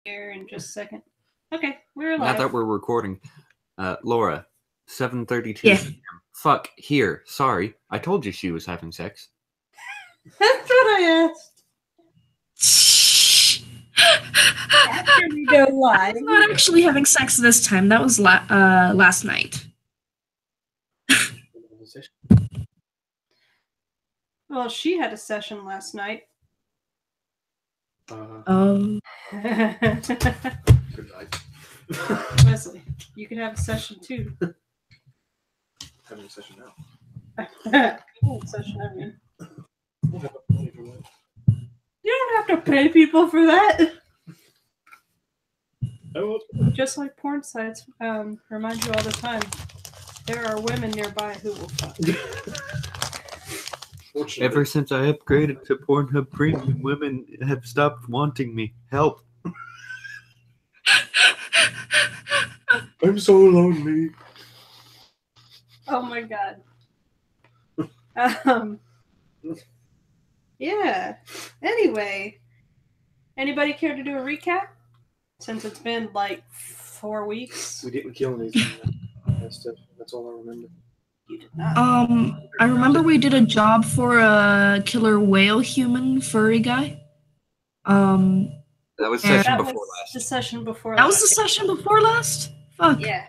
here in just a second. Okay, we're alive. Now that we're recording, Laura, 7:32 Yeah. p.m. Fuck, here. Sorry. I told you she was having sex. That's what I asked. After we go live. I'm not actually having sex this time. That was last night. Well, she had a session last night. Oh. Good night. Wesley, you can have a session too. Having a session now. Cool session, I mean. We'll have a money for that. You don't have to pay people for that. Oh, Just like porn sites remind you all the time, there are women nearby who will fuck. fortunately, Ever since I upgraded to Pornhub Premium, women have stopped wanting me. Help. I'm so lonely. Oh my god. Yeah. Anyway, anybody care to do a recap? Since it's been like 4 weeks. We didn't kill anything. That's all I remember. You did not. I remember we did a job for a killer whale human furry guy. That was Yeah. session That before was last. the session before That was the last. session before last? Fuck. Yeah.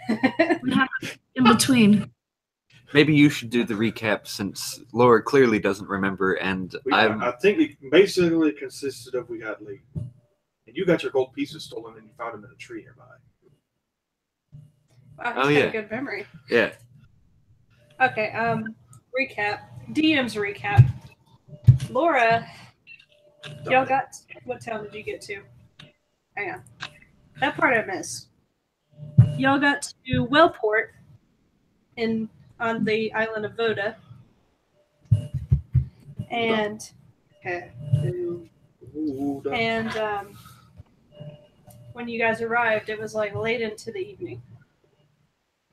What happened in between? Maybe you should do the recap since Laura clearly doesn't remember, and I think it basically consisted of we got late. And you got your gold pieces stolen and you found them in a tree nearby. Wow, Oh, he's got yeah. a good memory. yeah. Okay, recap. DM's recap. Laura, y'all got... What town did you get to? Hang on. That part I missed. Y'all got to Wellport on the island of Voda. And... Okay. Ooh, And when you guys arrived, it was like late into the evening.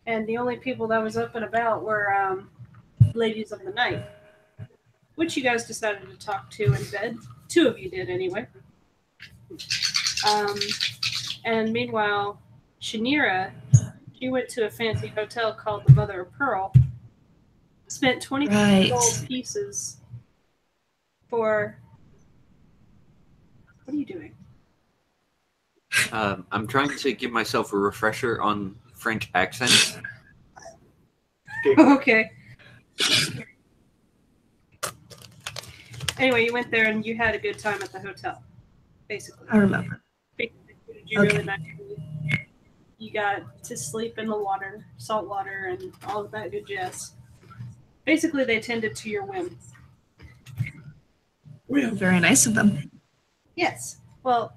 And the only people that was up and about were ladies of the night, which you guys decided to talk to in bed. 2 of you did anyway. And meanwhile, Shanira, she went to a fancy hotel called the Mother of Pearl, spent 20 Right. gold pieces for... What are you doing? I'm trying to give myself a refresher on French accents. Okay. Anyway, you went there and you had a good time at the hotel, basically. I remember. Did you really Okay. nice? You got to sleep in the water, salt water, and all of that good jazz. Basically, they tended to your whim. Very nice of them. Yes. Well,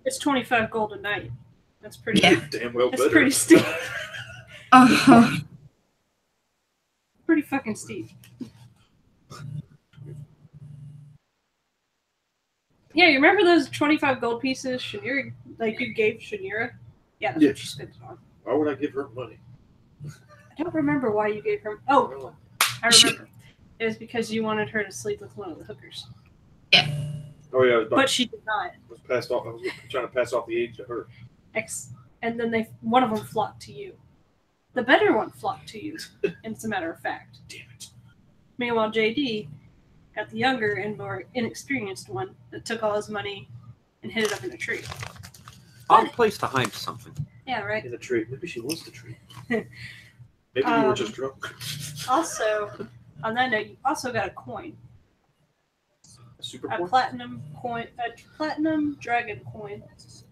it's 25 gold a night. That's pretty. Yeah. damn well That's better. pretty steep. Uh-huh. Pretty fucking steep. Yeah, you remember those 25 gold pieces Shanira, like you gave Shanira? Yeah, that's Yeah. what she spent it on. Why would I give her money? I don't remember why you gave her. Oh, I remember. It was because you wanted her to sleep with one of the hookers. Oh yeah, But she did not. I was passed off. I was trying to pass off the age to her. And then one of them flocked to you. The better one flocked to you, and it's a matter of fact. Damn it. Meanwhile, JD got the younger and more inexperienced one that took all his money and hid it up in a tree. Odd place to hide something. Yeah, right. In the tree. Maybe she was the tree. Maybe you were just drunk. Also, on that note, you also got a coin. A super A coin? platinum coin, a platinum dragon coin That's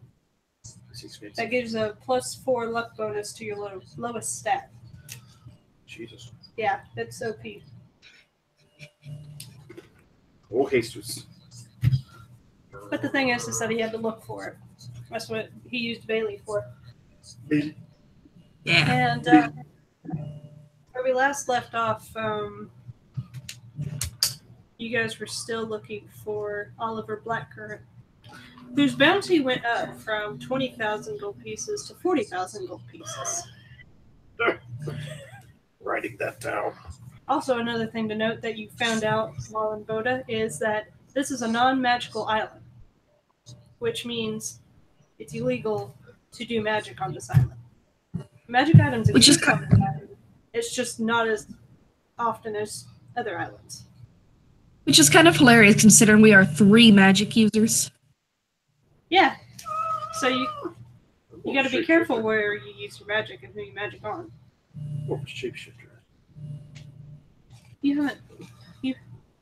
expensive. that gives a +4 luck bonus to your lowest stat. Jesus. Yeah, it's OP. Oh, Jesus. But the thing is that he had to look for it. That's what he used Bailey for. Yeah. And where we last left off, you guys were still looking for Oliver Blackcurrant, whose bounty went up from 20,000 gold pieces to 40,000 gold pieces. Writing that down. Also, another thing to note that you found out while in Boda is that this is a non-magical island. which means it's illegal to do magic on this island. Magic items Which is exist on this island. It's just not as often as other islands. Which is kind of hilarious considering we are 3 magic users. Yeah. So you got to be careful where you use your magic and who you magic on. Or shapeshifter. You haven't.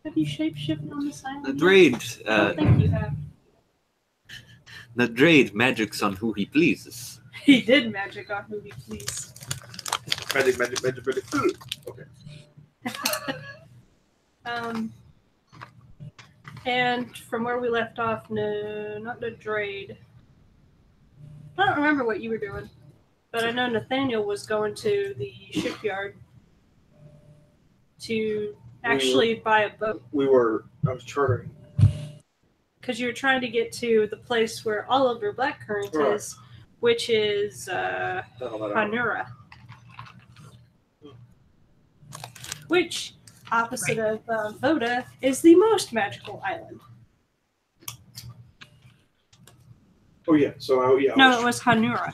Have you shapeshifted on this island? The Draid, I don't think you have. the Draid magics on who he pleases. He did magic on who he pleased. Magic. Okay. And from where we left off, no, not the Draid. I don't remember what you were doing, but I know Nathaniel was going to the shipyard to actually buy a boat. I was chartering. Because you were trying to get to the place where Oliver Blackcurrant is, which is Hanura. Which, opposite of Voda, is the most magical island. Oh yeah, so It was Hanura.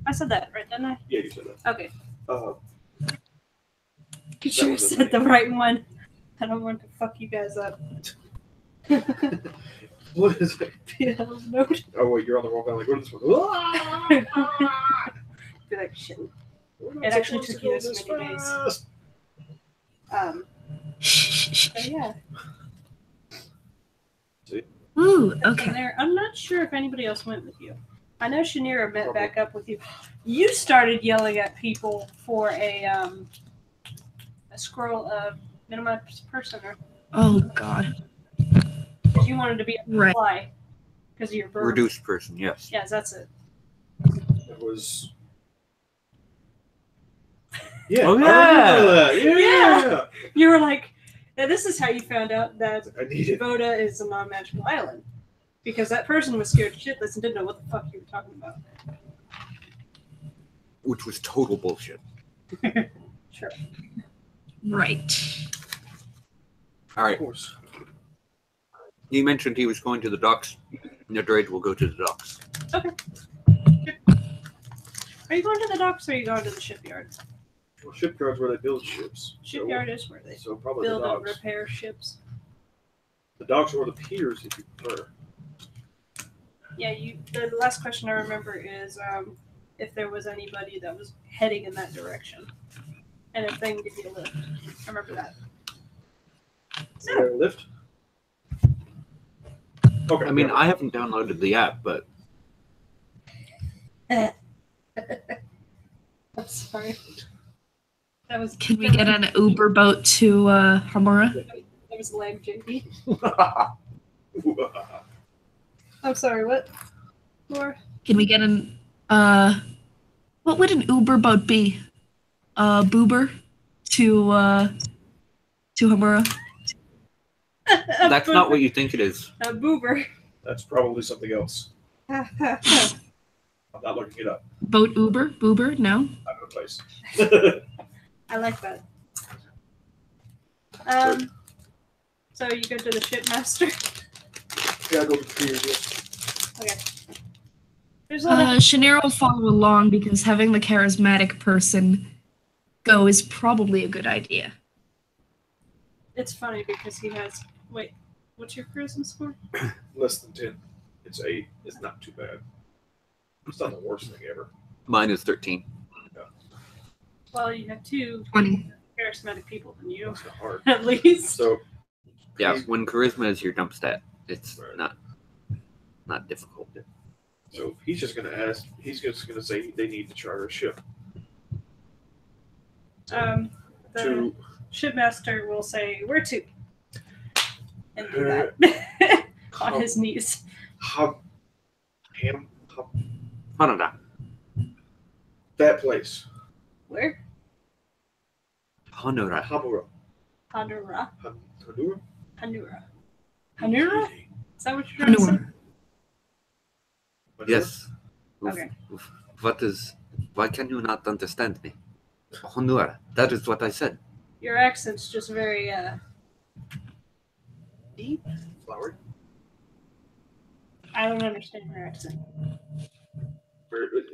I said that right, didn't I? Yeah, you said that. Okay. You sure was the said the right one. I don't want to fuck you guys up. What is it? PL's note. Oh wait, you're on the wrong one. Like, what is this one? Be like, shit. It actually took you this many days. So yeah. Ooh, And okay. there, I'm not sure if anybody else went with you. I know Shanira met back up with you. You started yelling at people for a scroll of minimized person, Oh, God. you wanted to be a Right. fly because of your bird. Reduced person, yes. Yes, that's it. It was. Yeah. Oh, I yeah. remember that. Yeah. You were like, now this is how you found out that I need it. Voda is a non-magical island. Because that person was scared shitless and didn't know what the fuck you were talking about. Which was total bullshit. Sure. Right. All Of right. course. He mentioned he was going to the docks. The Draid will go to the docks. Okay. Are you going to the docks or are you going to the shipyard? Well, shipyards where they build ships. Shipyard is where they So probably build the and docks. repair ships. The docks or the piers, if you prefer. Yeah, the last question I remember is if there was anybody that was heading in that direction. And if they can give you a lift. I remember that. Is there a lift? Okay. I mean, I haven't downloaded the app, but I'm sorry. That was Can we get an Uber boat to Hamura? That was lame, JD. I'm sorry, what? Laura? Can we get an what would an Uber boat be? Boober to Hamura? that's not what you think it is. A boober. That's probably something else. I'm not looking it up. Boat Uber? Boober? No? I'm in a place. I like that. So you go to the shipmaster. Yeah, I go to the piers, yes. Okay. There's a lot of Shanira will follow along because having the charismatic person go is probably a good idea. It's funny because he has. Wait, what's your charisma score? Less than 10. It's 8. It's not too bad. It's not the worst thing ever. Mine is 13. Well, you have 2 20. charismatic people than you, It's not hard. at least. So, Yeah, when charisma is your dump stat, it's Right. not difficult. so he's just gonna ask. He's just gonna say they need to charter a ship. The To shipmaster will say, "Where to?" and do that on his knees. Hanada. That place. Where? Hanura. Hamura. Hanura. Hanura? Hanura. Hanura? Is that what you're trying to say? Hanura. Yes. Okay. Why can you not understand me? Hanura. That is what I said. Your accent's just very deep. Flowery. I don't understand her accent.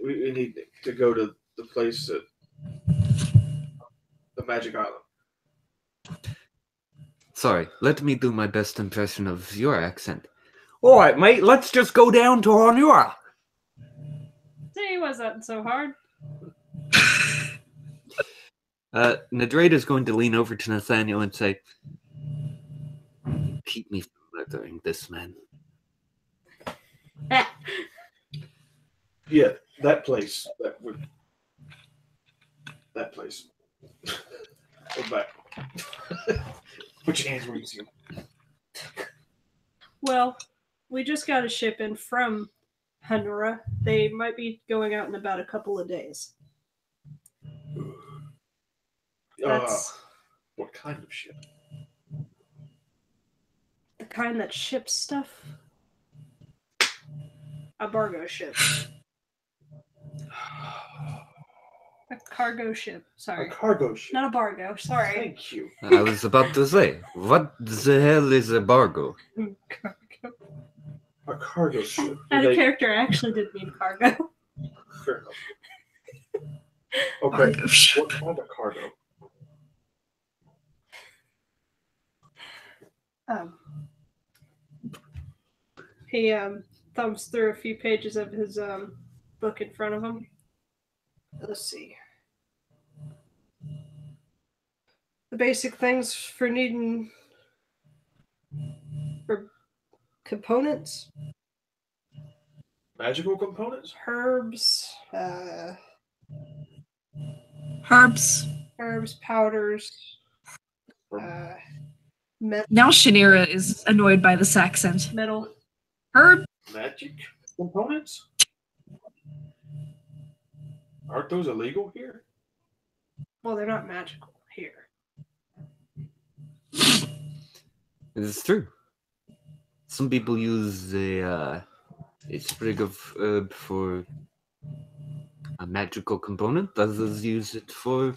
We need to go to the place at the Magic Island. Sorry, let me do my best impression of your accent. All right, mate, let's just go down to Honora. See, wasn't so hard. Nadrada's going to lean over to Nathaniel and say, keep me from murdering this man. Yeah, that place. That place. Go back. Put your hands where you see them. Well, we just got a ship in from Honora. They might be going out in about a couple of days. That's What kind of ship? the kind that ships stuff. A bargo ship. A cargo ship. Sorry. A cargo ship. Not a bargo. Sorry. Thank you. I was about to say, what the hell is a bargo? Cargo. A cargo ship. Out of character, I actually did mean cargo. Fair enough. Okay. Cargo ship. What kind of cargo? He thumbs through a few pages of his book in front of him. Let's see. The basic things for needing for components. Magical components? Herbs, powders, Now Shanira is annoyed by this accent. metal. Herb. Magic components? Aren't those illegal here? Well, they're not magical here. It's true. Some people use a sprig of herb for a magical component. Others use it for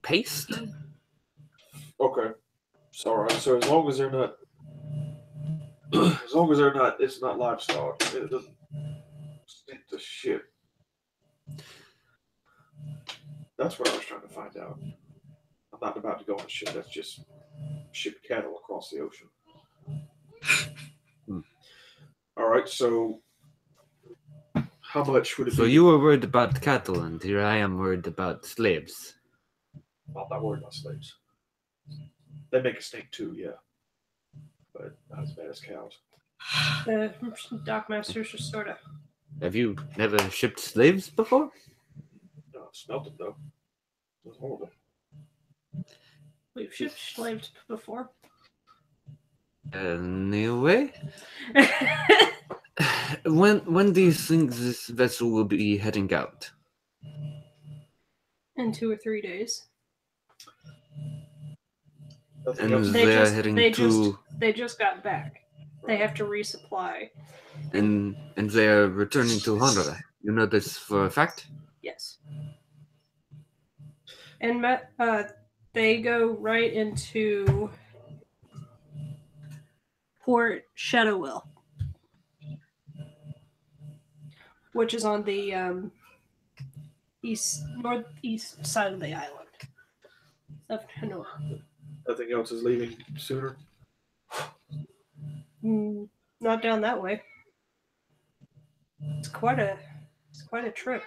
paste. Okay. It's alright. So as long as they're not it's not livestock. It doesn't stick to shit. That's what I was trying to find out. I'm not about to go on a ship that's just ship cattle across the ocean. Alright, so how much would it be? So you were worried about cattle, and here I am worried about slaves. I'm not worried about slaves. They make a stink too, yeah. But not as bad as cows. The dockmasters are sort of. Have you never shipped slaves before? No, I've smelt them though. It was horrible. We've shipped slaves before. Anyway, when do you think this vessel will be heading out? In 2 or 3 days. Nothing And else. they're heading to, They just got back. They have to resupply. and they're returning to Honora. You know this for a fact? Yes. And they go right into Port Shadowwell, which is on the northeast side of the island of Honora. Nothing else is leaving sooner. Not down that way. It's quite a trip.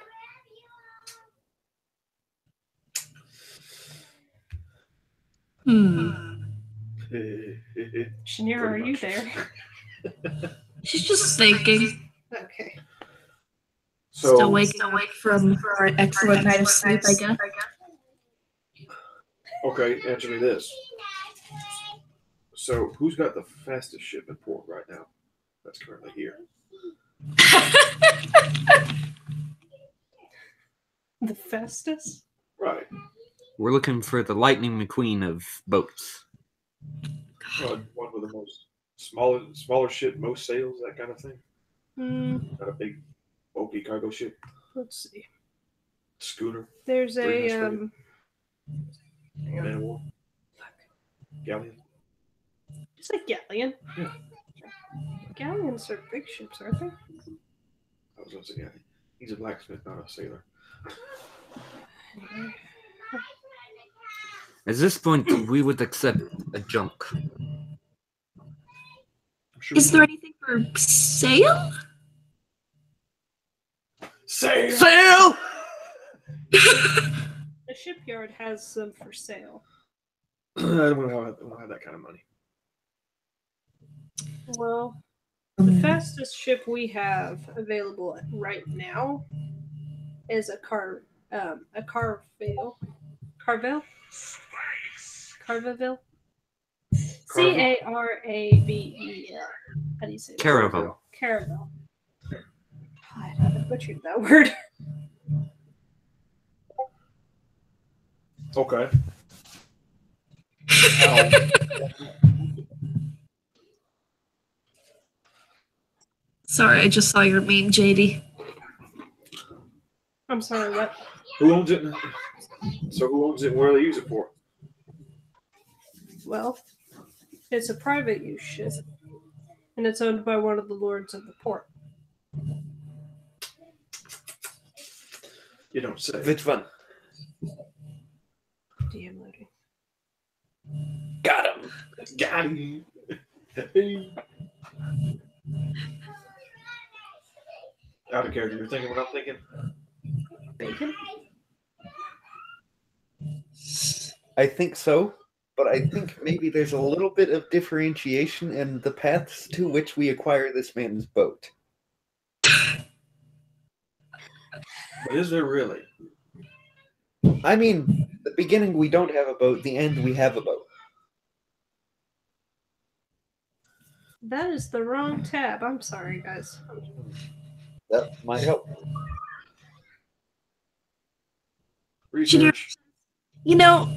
Shanira, are you there? She's just thinking. Okay. So Still awake from her excellent night of sleep, I guess. okay, answer me this. So who's got the fastest ship in port right now? That's currently here. The fastest? Right. We're looking for the Lightning McQueen of boats. One with the most smaller ship, most sails, that kind of thing. Not a big, bulky cargo ship. Let's see. Schooner. There's a Man of war. Galleon. it's a galleon. Yeah. Galleons are big ships, aren't they? I was once again. He's a blacksmith, not a sailor. At this point, we would accept a junk. Sure. Is there anything for sale? Sail! Sail! The shipyard has some for sale. I don't have that kind of money. Well, the fastest ship we have available right now is a Carville. Carville? Carville? Carabel. How do you say that? Caravel. Caravel. I butchered that word. Okay. Sorry, I just saw your meme, JD. I'm sorry, what? Who owns it? So who owns it and where do they use it for? Well, it's a private use ship, and it's owned by one of the lords of the port. You don't say. Which one? DM loading. Got him. Got him. Out of character. You're thinking what I'm thinking? Bacon? I think so, but I think maybe there's a little bit of differentiation in the paths to which we acquire this man's boat. But is there really? I mean, the beginning we don't have a boat, the end we have a boat. That is the wrong tab. I'm sorry, guys. That might help. Research. You know,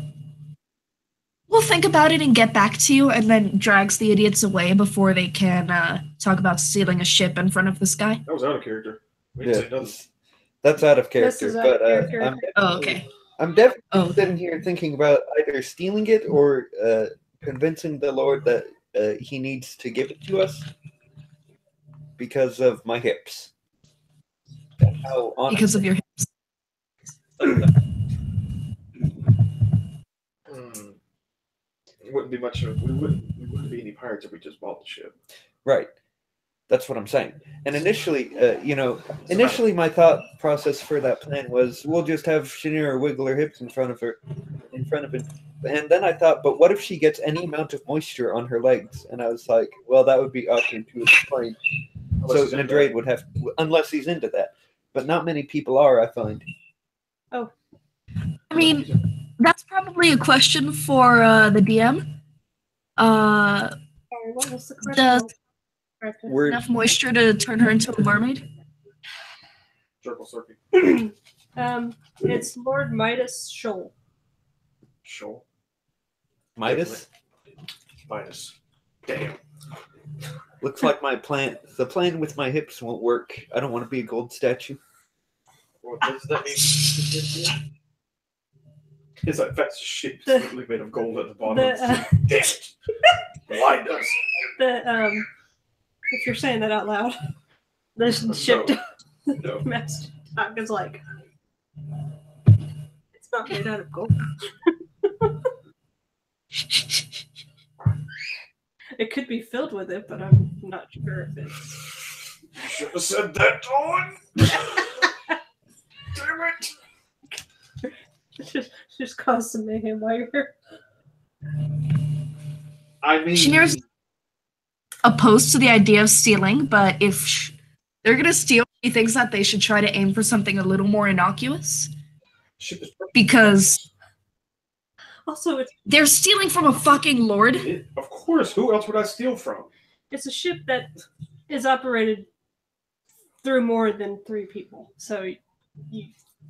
we'll think about it and get back to you, and then drags the idiots away before they can talk about stealing a ship in front of this guy. That was out of character. We didn't say nothing. That's out of This character, is out but of character. Okay. I'm definitely Oh. sitting here thinking about either stealing it or convincing the Lord that he needs to give it to us because of my hips. That's how honest. Because of your hips. It wouldn't be much of we wouldn't be any pirates if we just bought the ship. Right. That's what I'm saying. And initially, my thought process for that plan was we'll just have Shanira wiggle her hips in front of him. And then I thought, but what if she gets any amount of moisture on her legs? And I was like, well, that would be awkward to explain. So Nadrade would have, unless he's into that. But not many people are, I find. Oh. I mean, that's probably a question for the DM. Sorry, what was the question? Does We're, enough moisture to turn her into a mermaid? Circle. It's Lord Midas Shoal. Shoal. Midas? Midas. Damn. Looks like the plan with my hips won't work. I don't want to be a gold statue. What does that mean? It's like that's ship simply made of gold at the bottom. Damn it. Blind us. If you're saying that out loud, the ship No. master talk is like, it's not made out of gold. It could be filled with it, but I'm not sure if it's. You should have said that, Dawn. Damn it. Just cause some mayhem while you're here. I mean, Shanira's opposed to the idea of stealing, but if they're going to steal, he thinks that they should try to aim for something a little more innocuous. ship is perfect. Because Also, they're stealing from a fucking lord. Of course. Who else would I steal from? it's a ship that is operated through more than 3 people. So,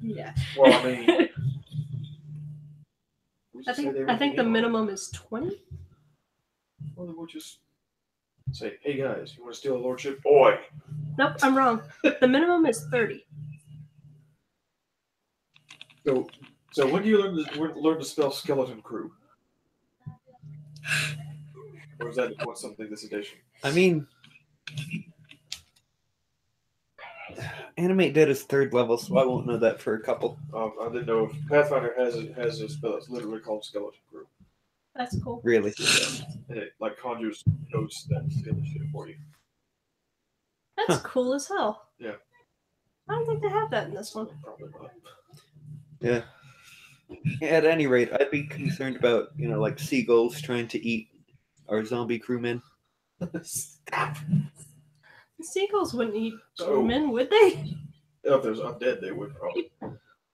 yeah. Well, I mean, I think the minimum is 20. Well, then we'll just say, hey guys, you want to steal a lordship? Boy. Nope, I'm wrong. The minimum is 30. So when do you learn to spell skeleton crew? Or is that something this edition? I mean, Animate Dead is 3rd level, so I won't know that for a couple. I didn't know if Pathfinder has a spell that's literally called Skeleton Crew. That's cool. Really? And it like conjures ghosts that steal the shit for you. That's cool as hell. Yeah. I don't think they have that in this one. Probably not. Yeah. At any rate, I'd be concerned about, like seagulls trying to eat our zombie crewmen. Stop. The seagulls wouldn't eat So- crewmen, would they? If there's undead, they would probably.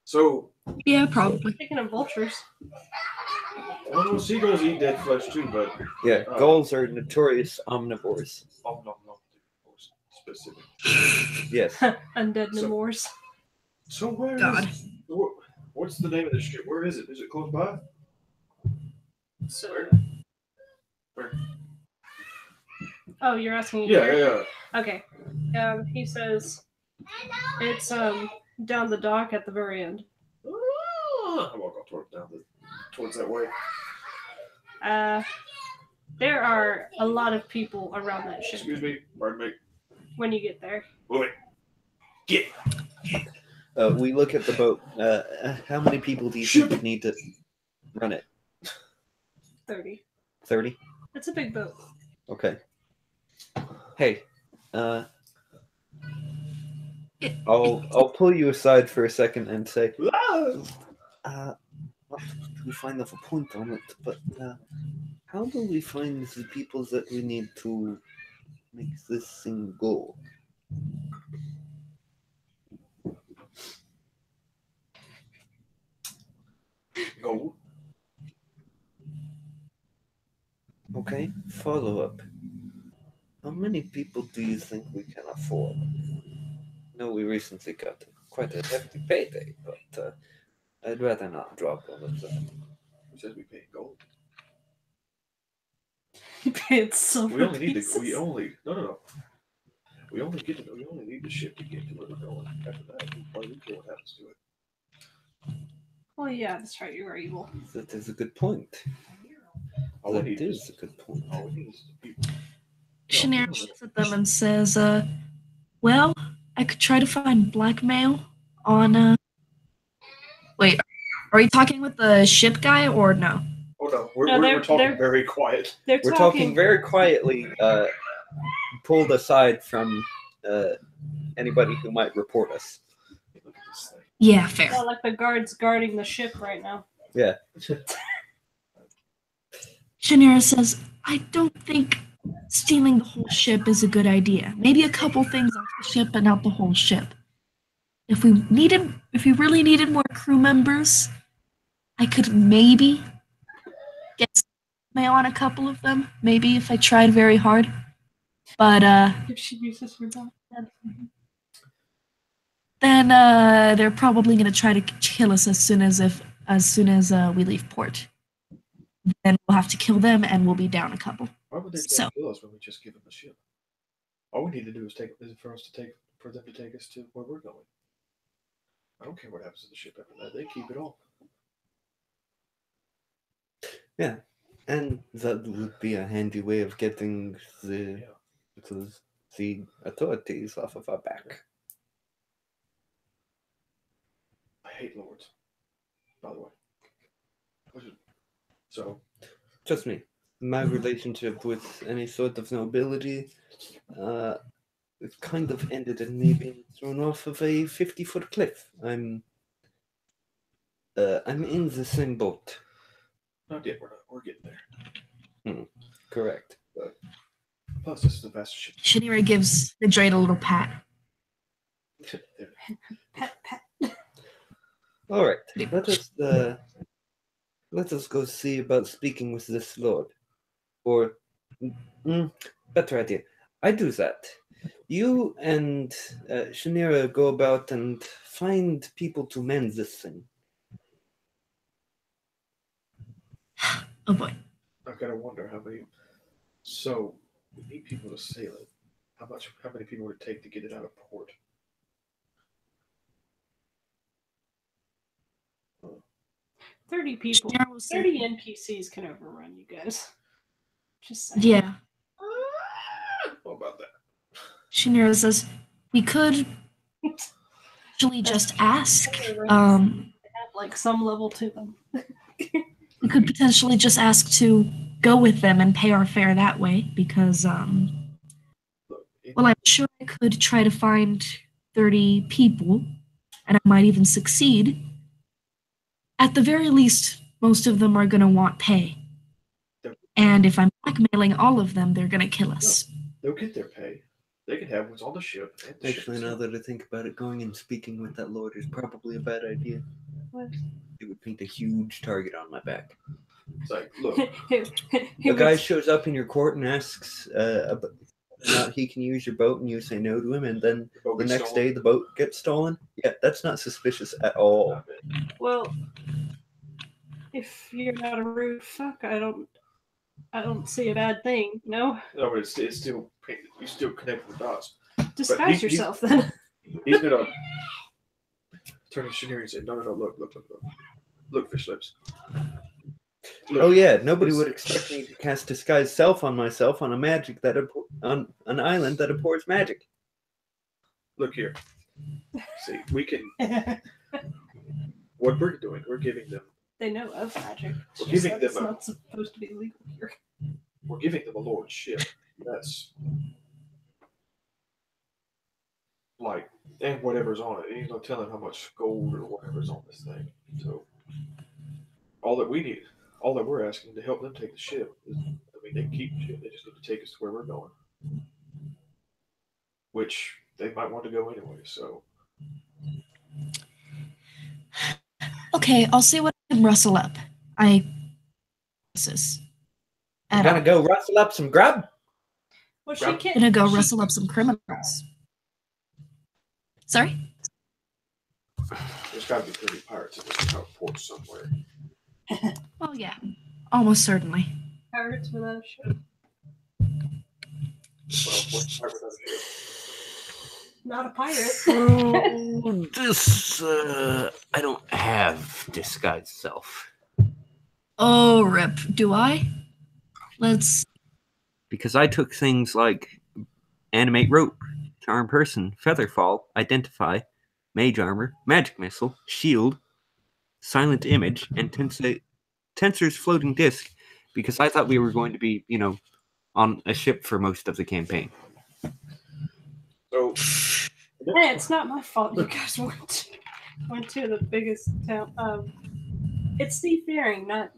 So, Yeah, probably. Speaking of vultures. well, no, seagulls eat dead flesh too, but Yeah, gulls are notorious omnivores. no, specific. Yes. Undead So- Nemours. So where is? God. What's the name of this ship? Where is it? Is it close by? So, Where? oh, you're asking? Yeah. Okay. He says it's down the dock at the very end. I walk off towards that way. There are a lot of people around that ship Excuse me, pardon me. when you get there. Wait. Get. We look at the boat. How many people do you think would need to run it? 30. 30? It's a big boat. Okay. Hey, I'll pull you aside for a second and say, not to find off a point on it, but how do we find the people that we need to make this thing go? Go. Okay, follow up. How many people do you think we can afford? No, we recently got quite a hefty payday, but I'd rather not drop all of that. Who says we pay gold? It's silver We only need pieces. to. We only no. We only need the ship to get to where we're going. After that, we don't care what happens to it. Well, yeah, that's right. You are evil. That is a good point. All we That need is a good point. All we need is the people. Shania looks at them and says, well, I could try to find blackmail on, Wait, are you talking with the ship guy or no? Oh no, we're they're talking very quiet. They're We're talking very quietly, pulled aside from anybody who might report us. Look at this thing. Yeah, fair. Well, like the guards guarding the ship right now. Yeah. Shania says, I don't think stealing the whole ship is a good idea. Maybe a couple things off the ship, but not the whole ship. If we really needed more crew members, I could maybe get some mail on a couple of them. Maybe if I tried very hard. But If she uses her dog. then they're probably gonna try to kill us as soon as we leave port. Then we'll have to kill them, and we'll be down a couple. Why would they So- kill us when we just give them a ship? All we need to do is for them to take us to where we're going. I don't care what happens to the ship after that. They keep it all. Yeah. And that would be a handy way of getting the authorities off of our back. I hate lords. By the way. So Trust me, my relationship with any sort of nobility, it kind of ended in me being thrown off of a 50-foot cliff. I'm in the same boat. not yet. We're getting there. Correct. Plus, this is the best ship. Shinira gives the Drade a little pat. Pat, pat. All right. Let us go see about speaking with this lord. Or, better idea. I do that. You and Shinira go about and find people to mend this thing. Oh boy. I've got to wonder how many. So we need people to sail it. How many people would it take to get it out of port? 30 people. Shinira will say, 30 NPCs can overrun you guys. Just saying. yeah. What about that? Shinira says, we could actually just ask. Have like some level to them. We could potentially just ask to go with them and pay our fare that way because, well, I'm sure I could try to find 30 people, and I might even succeed. At the very least, most of them are going to want pay. And if I'm blackmailing all of them, they're going to kill us. They'll get their pay. They can have what's on the ship. Actually, now that I think about it, going and speaking with that lord is probably a bad idea. What? It would paint a huge target on my back. It's like, look, A guy shows up in your court and asks whether or not he can use your boat, and you say no to him, and then the next day the boat gets stolen. Yeah, that's not suspicious at all. Well, if you're not a rude fuck, I don't see a bad thing. No. No, but it's still you still connect the dots. Disguise yourself then. He's gonna turn to Shinira and say, "No, look, fish lips." Look, Oh yeah, nobody would expect me to cast disguise self on myself on a magic that on an island that abhors magic. Look here. See, we can. What we're doing, we're giving them. They know of magic. We're giving them It's not supposed to be legal here. We're giving them a lord's ship. That's like, and whatever's on it. Ain't no telling how much gold or whatever's on this thing. So all that we're asking to help them take the ship is, they can keep the ship. They just need to take us to where we're going, which they might want to go anyway. So Okay, I'll see what I can rustle up. I'm gonna go rustle up some grub. Well, she I'm can't. gonna go rustle up some criminals. Sorry? there's got to be 30 pirates in this port somewhere. Oh, yeah. Almost certainly. Pirates without a ship. Well, what's pirate without a ship? Not a pirate. Oh, this I don't have disguise self Oh, rip. Do I? Let's... because I took things like animate rope, charm person, feather fall, identify, mage armor, magic missile, shield, silent image, and Tensor's floating disc because I thought we were going to be, on a ship for most of the campaign. So, Hey, it's not my fault you guys went to the biggest town. It's seafaring, not.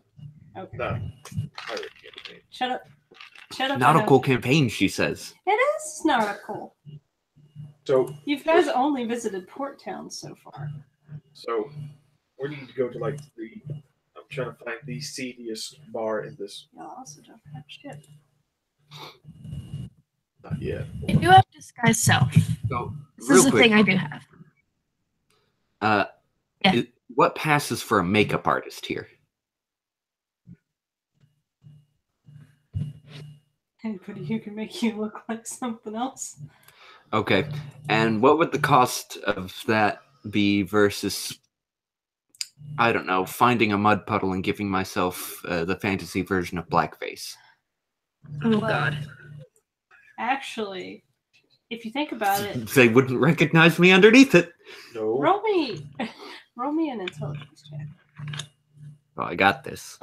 Okay. no, pirate campaign. Shut up. Shut up. Nautical campaign, she says. It is nautical. So You guys only visited port towns so far. So we need to go to like I'm trying to find the seediest bar in this. Y'all also don't have shit. Not yet. I do have disguise self. So, This real is the quick, thing I do have. Yeah. what passes for a makeup artist here? Anybody who can make you look like something else. Okay, and what would the cost of that be versus, I don't know, finding a mud puddle and giving myself the fantasy version of blackface? Oh, God. Actually, if you think about it, They wouldn't recognize me underneath it. No. roll me an intelligence check. Oh, I got this.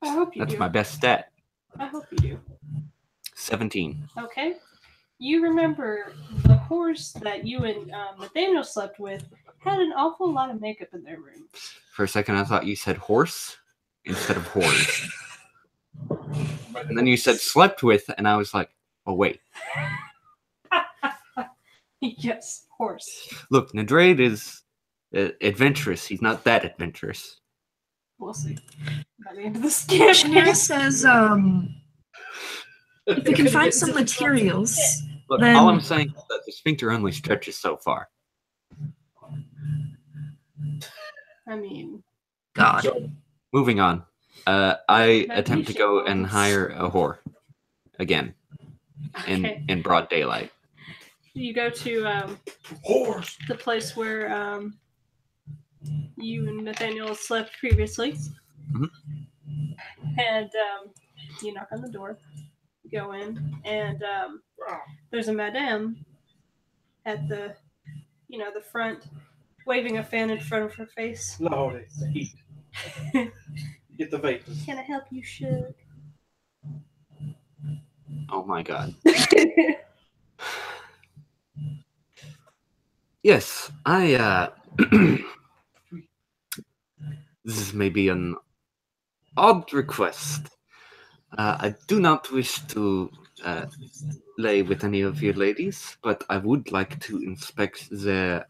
I hope you That's do. my best stat. I hope you do. 17. Okay. You remember the horse that you and Nathaniel slept with had an awful lot of makeup in their room. For a second, I thought you said horse instead of horse. And then you said slept with, and I was like, oh, wait. Yes, horse. Look, Nadrade is adventurous. He's not that adventurous. We'll see. By the end of this campaign. Shanira says, if we can find some materials, Look, then... all I'm saying is that the sphincter only stretches so far. I mean, God. So, Moving on. I Maybe attempt to you go should and roll. hire a whore. Again. okay. In broad daylight. You go to horse. the place where you and Nathaniel slept previously. Mhm. And you knock on the door, go in, and there's a madame at the, the front, waving a fan in front of her face. Lord, it's the heat. Get the vapor. Can I help you, Shug? Oh my god. Yes, this is maybe an odd request. I do not wish to lay with any of your ladies, but I would like to inspect their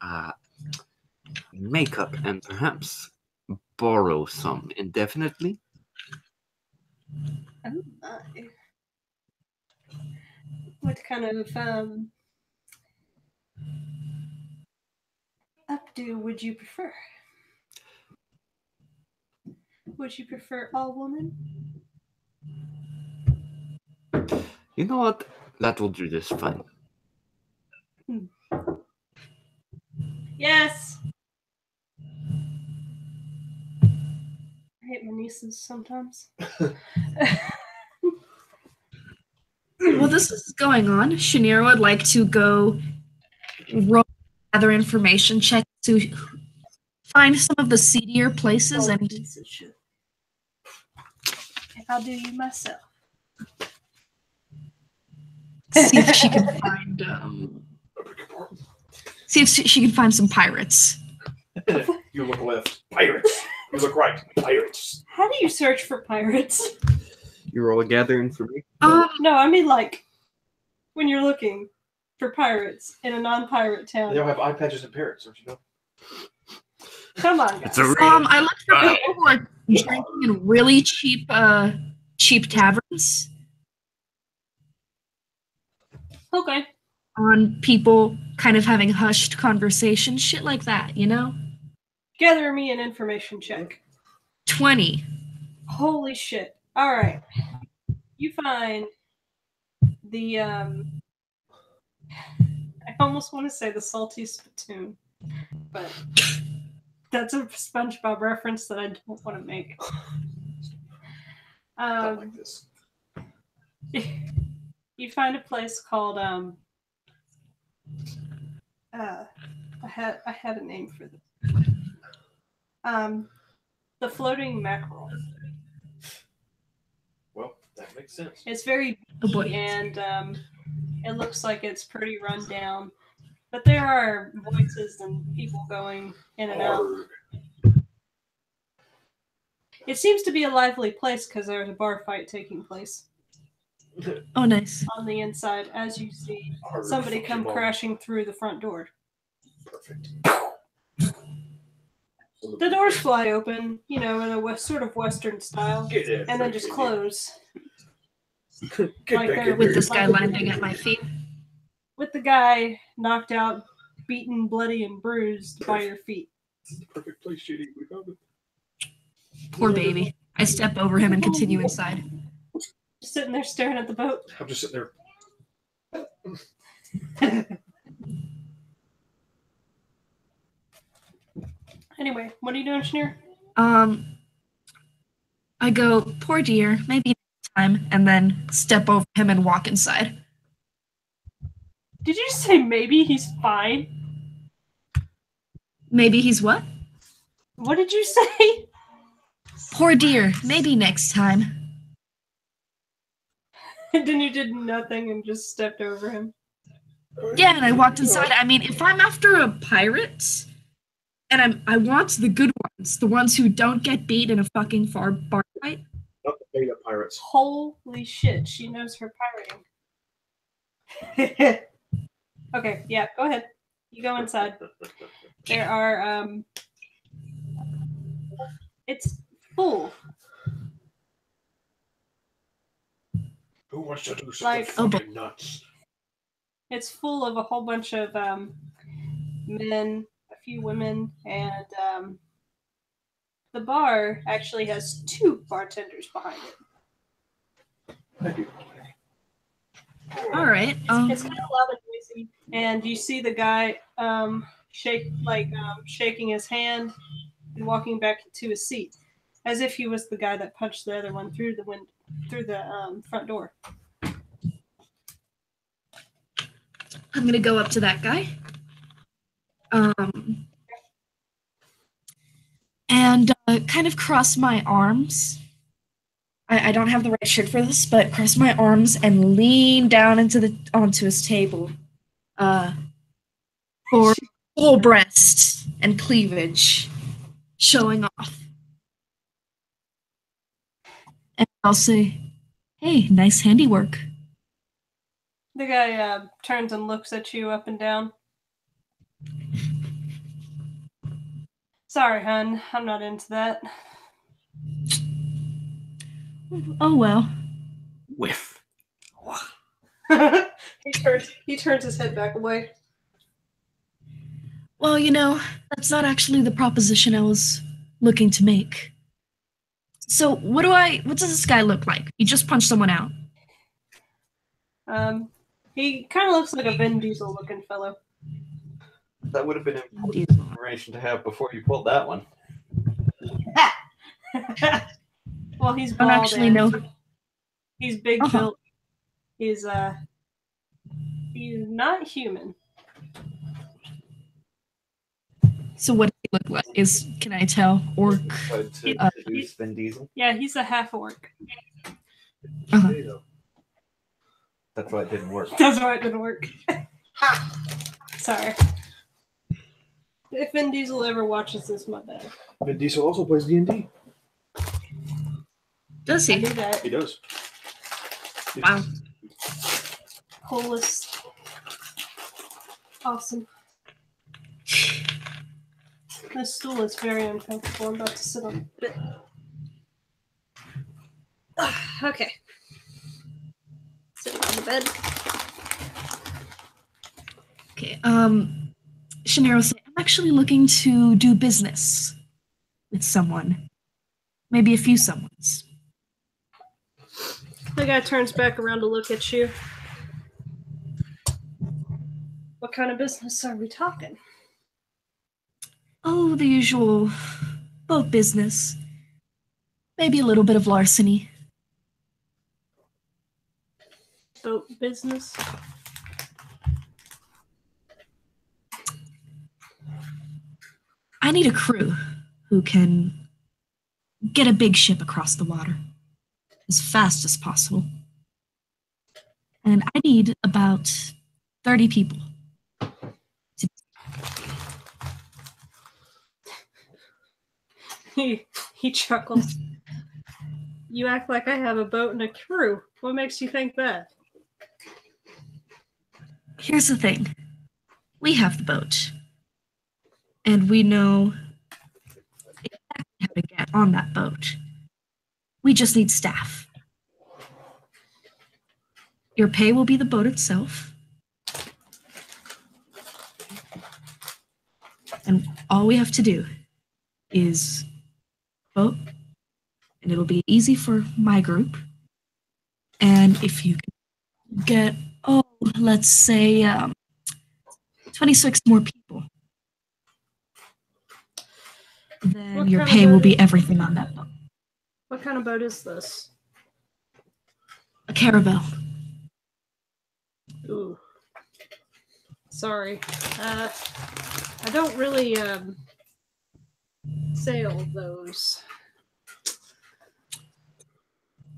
makeup and perhaps borrow some indefinitely. Oh my. What kind of updo would you prefer? Would you prefer all woman? You know what? That will do just fine. Yes. I hate my nieces sometimes. While this is going on, Shanira would like to go gather information, check to find some of the seedier places, and piece of shit. I'll do you myself. see if she can find she can find some pirates. You look left. Pirates. You look right. Pirates. How do you search for pirates? You roll a gather information. No, I mean like when you're looking for pirates in a non-pirate town. They all have eye patches and parrots, don't you know? Come on, guys. I looked for people who are drinking in really cheap taverns. Okay. On people kind of having hushed conversation, shit like that, you know? Gather me an information check. 20. Holy shit. Alright. You find the I almost want to say the salty spittoon, but that's a SpongeBob reference that I don't want to make. Not like this. You find a place called I had a name for this. The floating mackerel. Well, that makes sense. It's very Oh boy. and it looks like it's pretty run down. But there are voices and people going in and out. It seems to be a lively place because there's a bar fight taking place. Oh, nice. On the inside, as you see Arg, somebody fuck come you, Mom. crashing through the front door. Perfect. The doors fly open, in a sort of Western style, Get in, and then just Frankie. close. Get Like back they're in With there. this guy landing at my feet. With the guy knocked out, beaten, bloody, and bruised by your feet. This is the perfect place, JD. We found it. Poor baby. I step over him and continue inside. Just sitting there staring at the boat. I'm just sitting there. Anyway, what are you doing, Schneer? I go, poor dear, maybe next time, and then step over him and walk inside. Did you say maybe he's fine? Maybe he's what? What did you say? Poor dear, maybe next time. And then you did nothing and just stepped over him. Yeah, and I walked inside. I mean, if I'm after a pirate, and I want the good ones, the ones who don't get beat in a fucking bar fight. Not the beta pirates. Holy shit, she knows her pirating. Okay, yeah, go ahead. You go inside. There are, it's full. Who wants to do something Like- fucking nuts? It's full of a whole bunch of men, a few women, and the bar actually has 2 bartenders behind it. Thank you. All right. It's kind of loud and noisy, and you see the guy shaking his hand and walking back to his seat, as if he was the guy that punched the other one through the front door. I'm gonna go up to that guy. And kind of cross my arms. I don't have the right shirt for this, but cross my arms and lean down onto his table for full breast and cleavage showing off. And I'll say, "Hey, nice handiwork." The guy turns and looks at you up and down. Sorry, hun. I'm not into that. Oh well. Whiff. he turns his head back away. Well, that's not actually the proposition I was looking to make. So what does this guy look like? He just punched someone out. He kind of looks like a Vin Diesel looking fellow. That would have been important information to have before you pulled that one. Well, he's I don't bald. actually know. He's big built. He's not human. So what does he look like? Can I tell? Orc? He's Vin Diesel. Yeah, he's a half orc. That's why it didn't work. That's why it didn't work. Sorry. If Vin Diesel ever watches this, my bad. Vin Diesel also plays D&D. Does he? I do that. He does. Wow. Coolest. Awesome. This stool is very uncomfortable. I'm about to sit on it. Okay. Sitting on the bed. Okay. Shanero said, I'm actually looking to do business with someone. Maybe a few someones. The guy turns back around to look at you. What kind of business are we talking? Oh, the usual boat business. Maybe a little bit of larceny. Boat business? I need a crew who can get a big ship across the water as fast as possible. And I need about 30 people. He chuckles. You act like I have a boat and a crew. What makes you think that? Here's the thing. We have the boat. And we know exactly how to get on that boat. We just need staff. Your pay will be the boat itself. And all we have to do is vote, and it'll be easy for my group. And if you can get, let's say 26 more people, then your pay will be everything on that boat. What kind of boat is this? A caravel. Ooh. Sorry. I don't really sail those.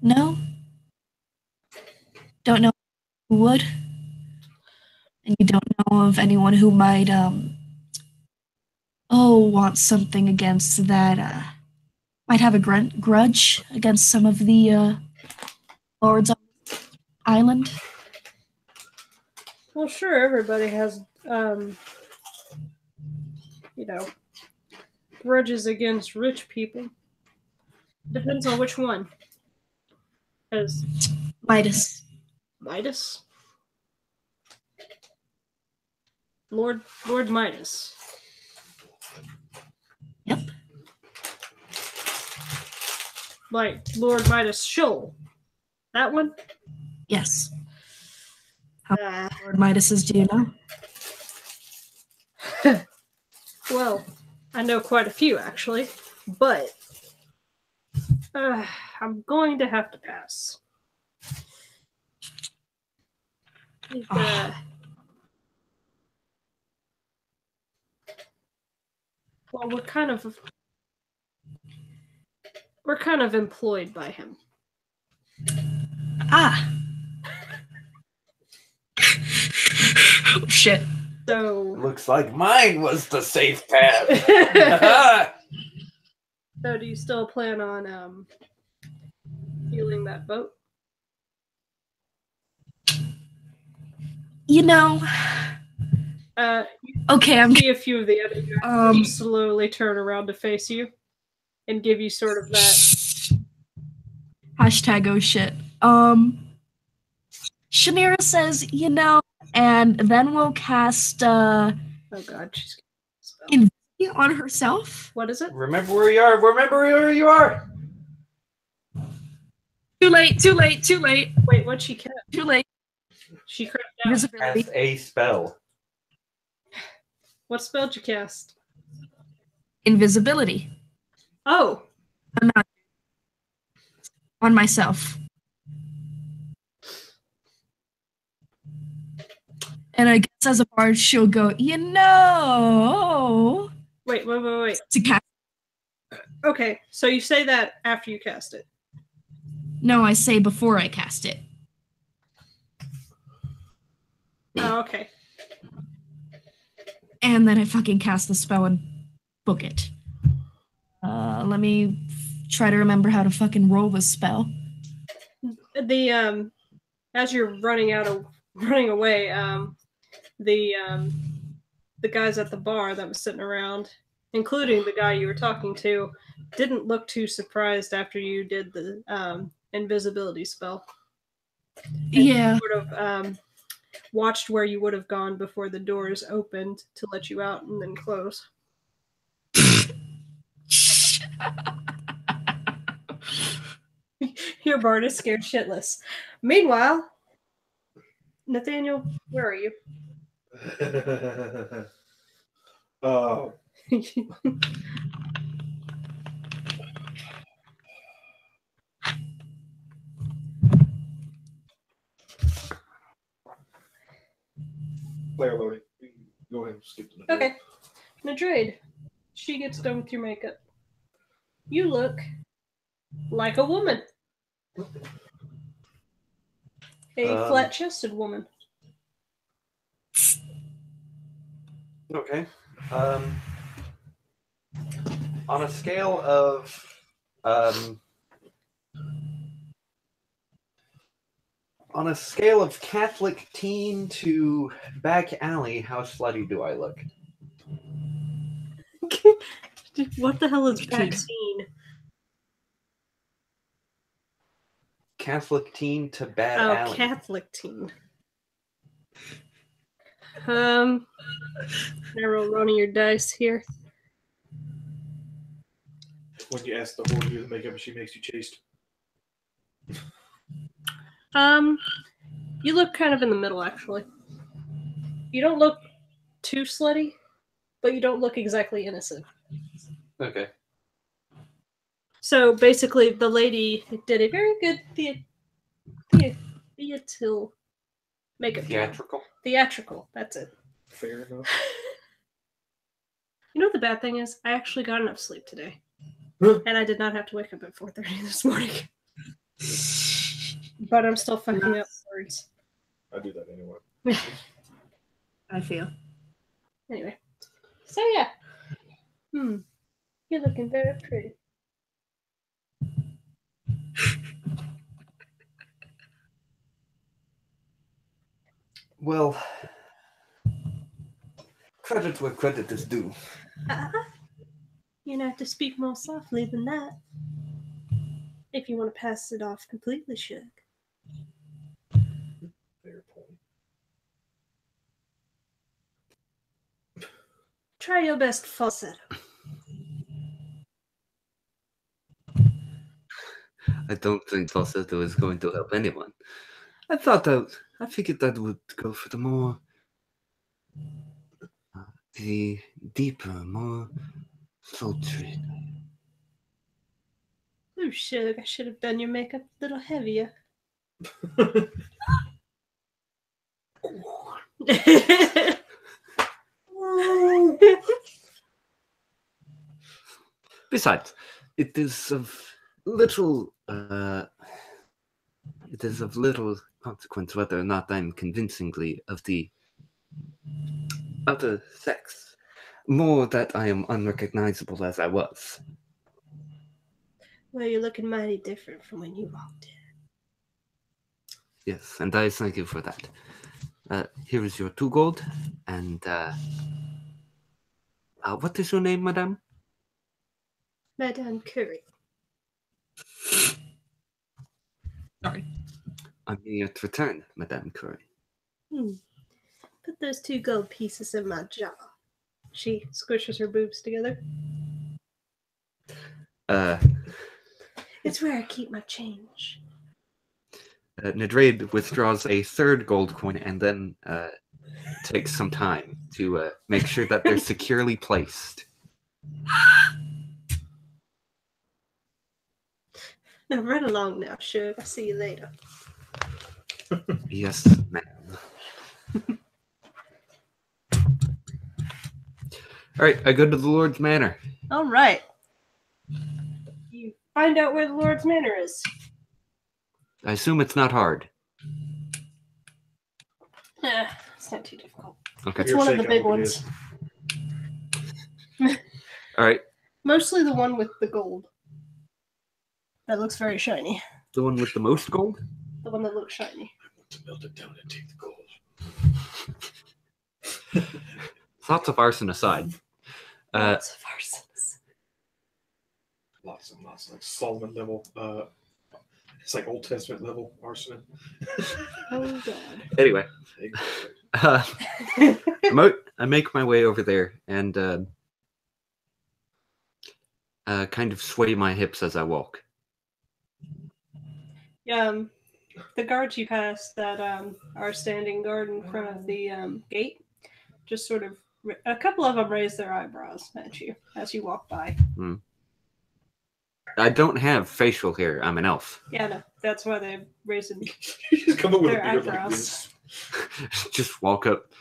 No? Don't know who would? And you don't know of anyone who might, want something against that, might have a grudge against some of the, lords on the island? Well, sure, everybody has, grudges against rich people. Depends on which one. Because Midas. Midas? Lord Midas. Yep. Like Lord Midas Shoal. That one? Yes. How many Lord Midases do you know? Well, I know quite a few, actually. But I'm going to have to pass. Well, we're kind of employed by him. Ah. Oh, shit. So Looks like mine was the safe path. So do you still plan on stealing that boat? You know, okay, I'm See a few of the other guys um slowly turn around to face you and give you sort of that. hashtag oh shit. Shanira says, you know, and then we'll cast Oh god, she's spell. Invisibility on herself. What is it? Remember where you are. Remember where you are. Too late, too late, too late, Wait, what'd she cast? too late. She cracked out. Invisibility. As a spell. What spell did you cast? Invisibility. Oh, I'm not on myself. And I guess as a bard, she'll go, you know, wait. to cast. Okay, so you say that after you cast it. No, I say before I cast it. Oh, okay. And then I fucking cast the spell and book it. Let me try to remember how to fucking roll this spell. The as you're running away, the guys at the bar that was sitting around, including the guy you were talking to, didn't look too surprised after you did the invisibility spell. And Yeah. sort of watched where you would have gone before the doors opened to let you out and then close. Your bard is scared shitless. Meanwhile, Nathaniel, where are you? Player loading. You can go ahead and skip to the Okay. Nadrade, she gets done with your makeup. You look like a woman. A flat-chested woman. Okay. On a scale of Catholic teen to back alley, how slutty do I look? What the hell is Kid. vaccine? Catholic teen to bad Oh, alley. Catholic teen. Narrow rolling your dice here. When you ask the whore to do the makeup, she makes you chaste. You look kind of in the middle, actually. You don't look too slutty, but you don't look exactly innocent. Okay. So basically, the lady did a very good theatrical makeup job. Theatrical. Theatrical, that's it. Fair enough. You know what the bad thing is? I actually got enough sleep today. Huh? And I did not have to wake up at 4:30 this morning. But I'm still fucking up words. I do that anyway. I feel. Anyway. So yeah. You're looking very pretty. Well, credit where credit is due. You're gonna have to speak more softly than that. If you want to pass it off completely, Shug. Fair point. Try your best falsetto. I don't think falsetto is going to help anyone. I figured that would go for the more, the deeper, more sultry. Oh, Shug, I should have done your makeup a little heavier. Besides, it is of little consequence whether or not I'm convincingly of the other sex. More that I am unrecognizable as I was. Well, you're looking mighty different from when you walked in. Yes, and I thank you for that. Here is your 2 gold, and what is your name, madame? Madame Curry. Sorry. I'm here to return, Madame Curry. Put those 2 gold pieces in my jaw. She squishes her boobs together. It's where I keep my change. Nidrade withdraws a 3rd gold coin and then takes some time to make sure that they're securely placed. Now run along now, Shug. I'll see you later. Yes, ma'am. All right, I go to the Lord's Manor. All right. You find out where the Lord's Manor is. I assume it's not hard. It's not too difficult. Okay. It's one of the big ones. All right. Mostly the one with the gold. That looks very shiny. The one with the most gold? The one that looks shiny. I want to melt it down and take the gold. Thoughts of arson aside. Lots of arsons. Lots and lots, like Solomon level. It's like Old Testament level arsenal. Oh god. Anyway. I make my way over there and kind of sway my hips as I walk. The guards you pass that are standing guard in front of the gate, just sort of, a couple of them raise their eyebrows at you as you walk by. I don't have facial hair. I'm an elf. Yeah, no, that's why they're raising You just come up with their a beard like eyebrows. this. Just walk up,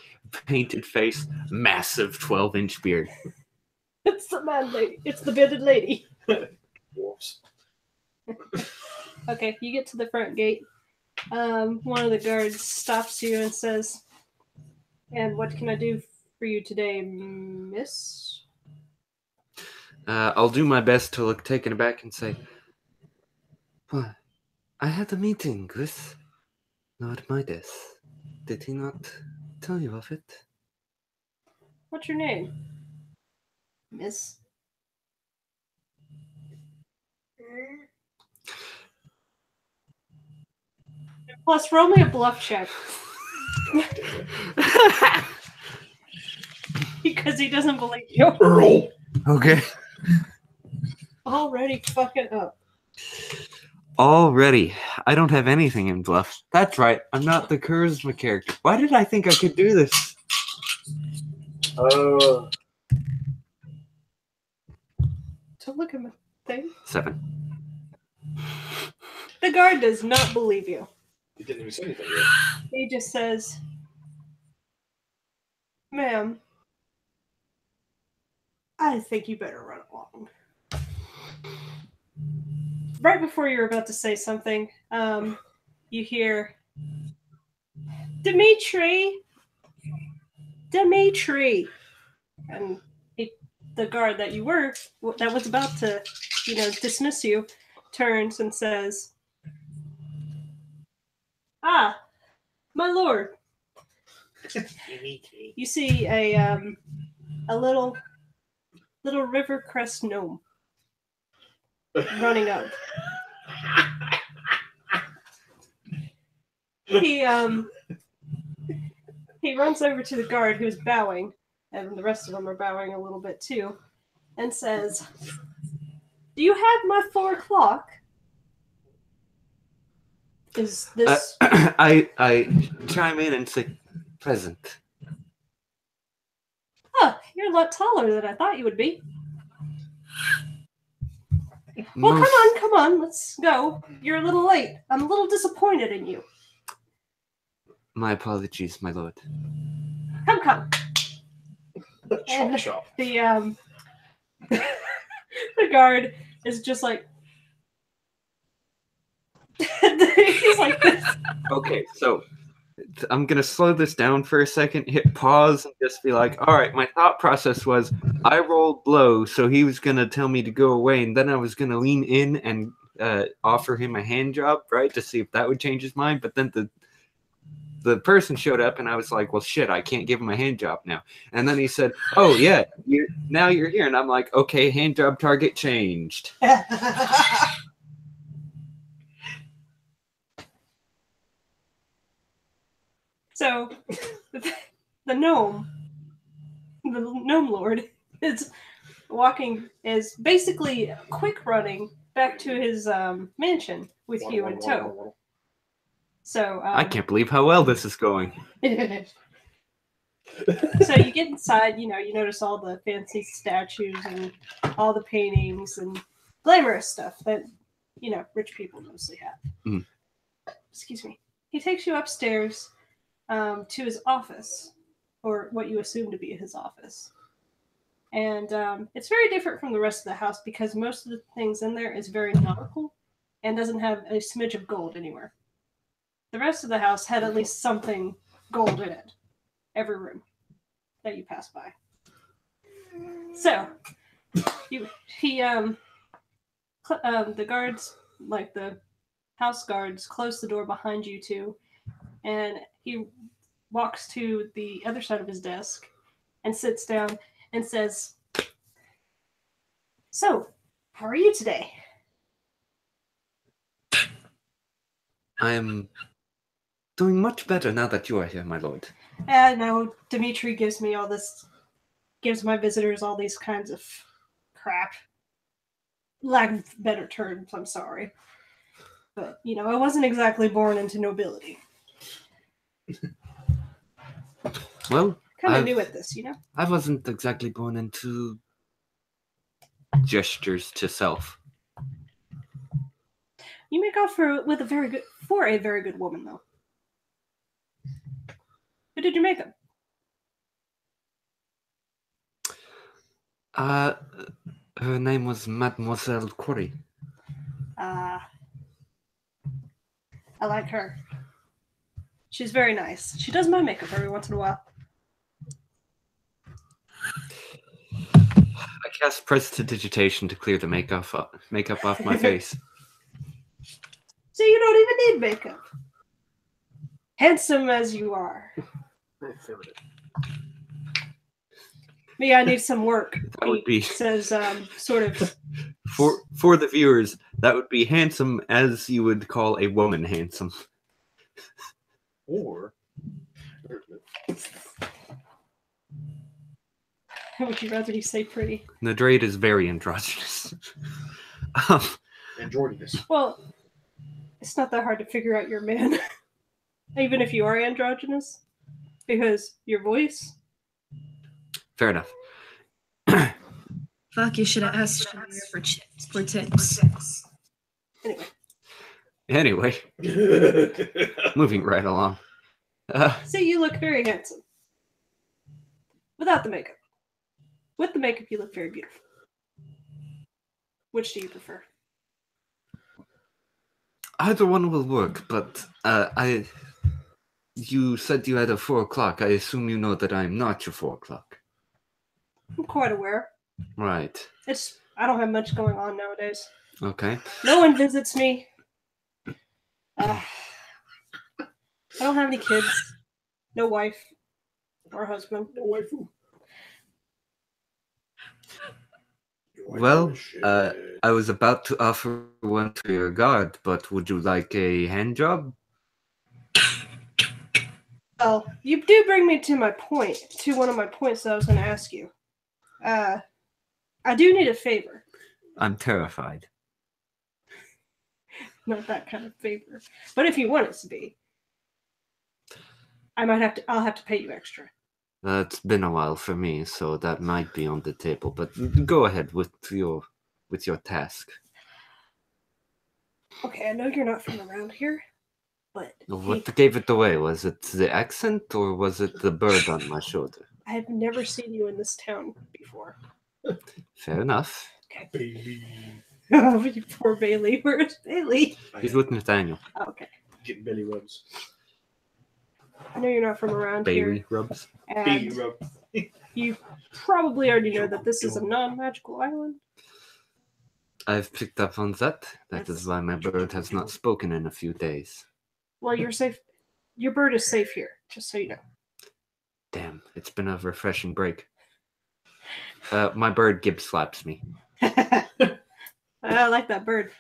painted face, massive 12-inch beard. It's the man lady. It's the bearded lady. Dwarfs. Okay, you get to the front gate. One of the guards stops you and says, "And what can I do for you today, miss?" I'll do my best to look taken aback and say, "What? I had a meeting with Lord Midas. Did he not tell you of it?" What's your name, miss? Plus, roll me a bluff check. Because he doesn't believe you. Earl. Okay. Already fucking up. Already. I don't have anything in bluff. That's right. I'm not the charisma character. Why did I think I could do this? Don't look at my thing. 7. The guard does not believe you. He didn't even say anything yet. He just says, "Ma'am, I think you better run along." Right before you're about to say something, you hear, Dimitri! Dimitri! And the guard that was about to, dismiss you, turns and says, "Ah, my lord." You see a little river crest gnome running up. He runs over to the guard who's bowing, and the rest of them are bowing a little bit too, and says, "Do you have my 4 o'clock? Is this..." I chime in and say, "Present." Oh, you're a lot taller than I thought you would be. Well, come on, let's go. You're a little late. I'm a little disappointed in you. My apologies, my lord. Come. Chop And chop. the The guard is just like he's like this. Okay, so I'm gonna slow this down for a second, hit pause, and just be like, all right, my thought process was I rolled low, so he was gonna tell me to go away, and then I was gonna lean in and offer him a hand job, right, to see if that would change his mind. But then the person showed up, and I was like, well, shit, I can't give him a hand job now. And then he said, oh yeah, now you're here, and I'm like, okay, hand job target changed. So the gnome lord is basically quick running back to his mansion with you in tow. So I can't believe how well this is going. So you get inside, you notice all the fancy statues and all the paintings and glamorous stuff that, rich people mostly have. Mm. Excuse me. He takes you upstairs to his office, or what you assume to be his office. And it's very different from the rest of the house because most of the things in there is very nautical and doesn't have a smidge of gold anywhere. The rest of the house had at least something gold in it. Every room that you pass by. So, the guards, like the house guards, close the door behind you two, and he walks to the other side of his desk and sits down and says, "So, how are you today?" I am doing much better now that you are here, my lord. No, Dimitri gives my visitors all these kinds of crap. Lack of better terms, I'm sorry. But, I wasn't exactly born into nobility. Well, Kind of new at this, I wasn't exactly born into gestures to self. You make off for a very good woman, though. Who did your makeup? Her name was Mademoiselle Corey. I like her. She's very nice. She does my makeup every once in a while. I cast prestidigitation to clear the makeup off my face. So you don't even need makeup. Handsome as you are. Me, I need some work. That would be says sort of for the viewers. That would be handsome as you would call a woman handsome. Or would you rather he say pretty? Nadrade is very androgynous. androgynous. Well, it's not that hard to figure out you're a man, even if you are androgynous, because your voice. Fair enough. Fuck, you should have asked Shamir for tips. Anyway, moving right along. So you look very handsome. Without the makeup. With the makeup, you look very beautiful. Which do you prefer? Either one will work, but you said you had a 4 o'clock. I assume you know that I am not your 4 o'clock. I'm quite aware. Right. I don't have much going on nowadays. Okay. No one visits me. I don't have any kids. No wife. Or husband. No waifu. Well, I was about to offer one to your guard, but would you like a hand job? Well, you do bring me to one of my points that I was going to ask you. I do need a favor. I'm terrified. Not that kind of favor. But if you want it to be, I'll have to pay you extra. It's been a while for me, so that might be on the table. But go ahead with your task. Okay, I know you're not from around here, but What gave it away? Was it the accent or was it the bird on my shoulder? I have never seen you in this town before. Fair enough. Okay. Bailey. Oh, you poor Bailey. Where's Bailey? He's with Nathaniel. Oh, okay. Getting belly rubs. I know you're not from around Bailey here. rubs. Bailey And rubs. you probably already know that this is a non-magical island. I've picked up on that. That is why my bird has not spoken in a few days. Well, you're safe. Your bird is safe here, just so you know. Damn, it's been a refreshing break. My bird Gibbs slaps me. I like that bird.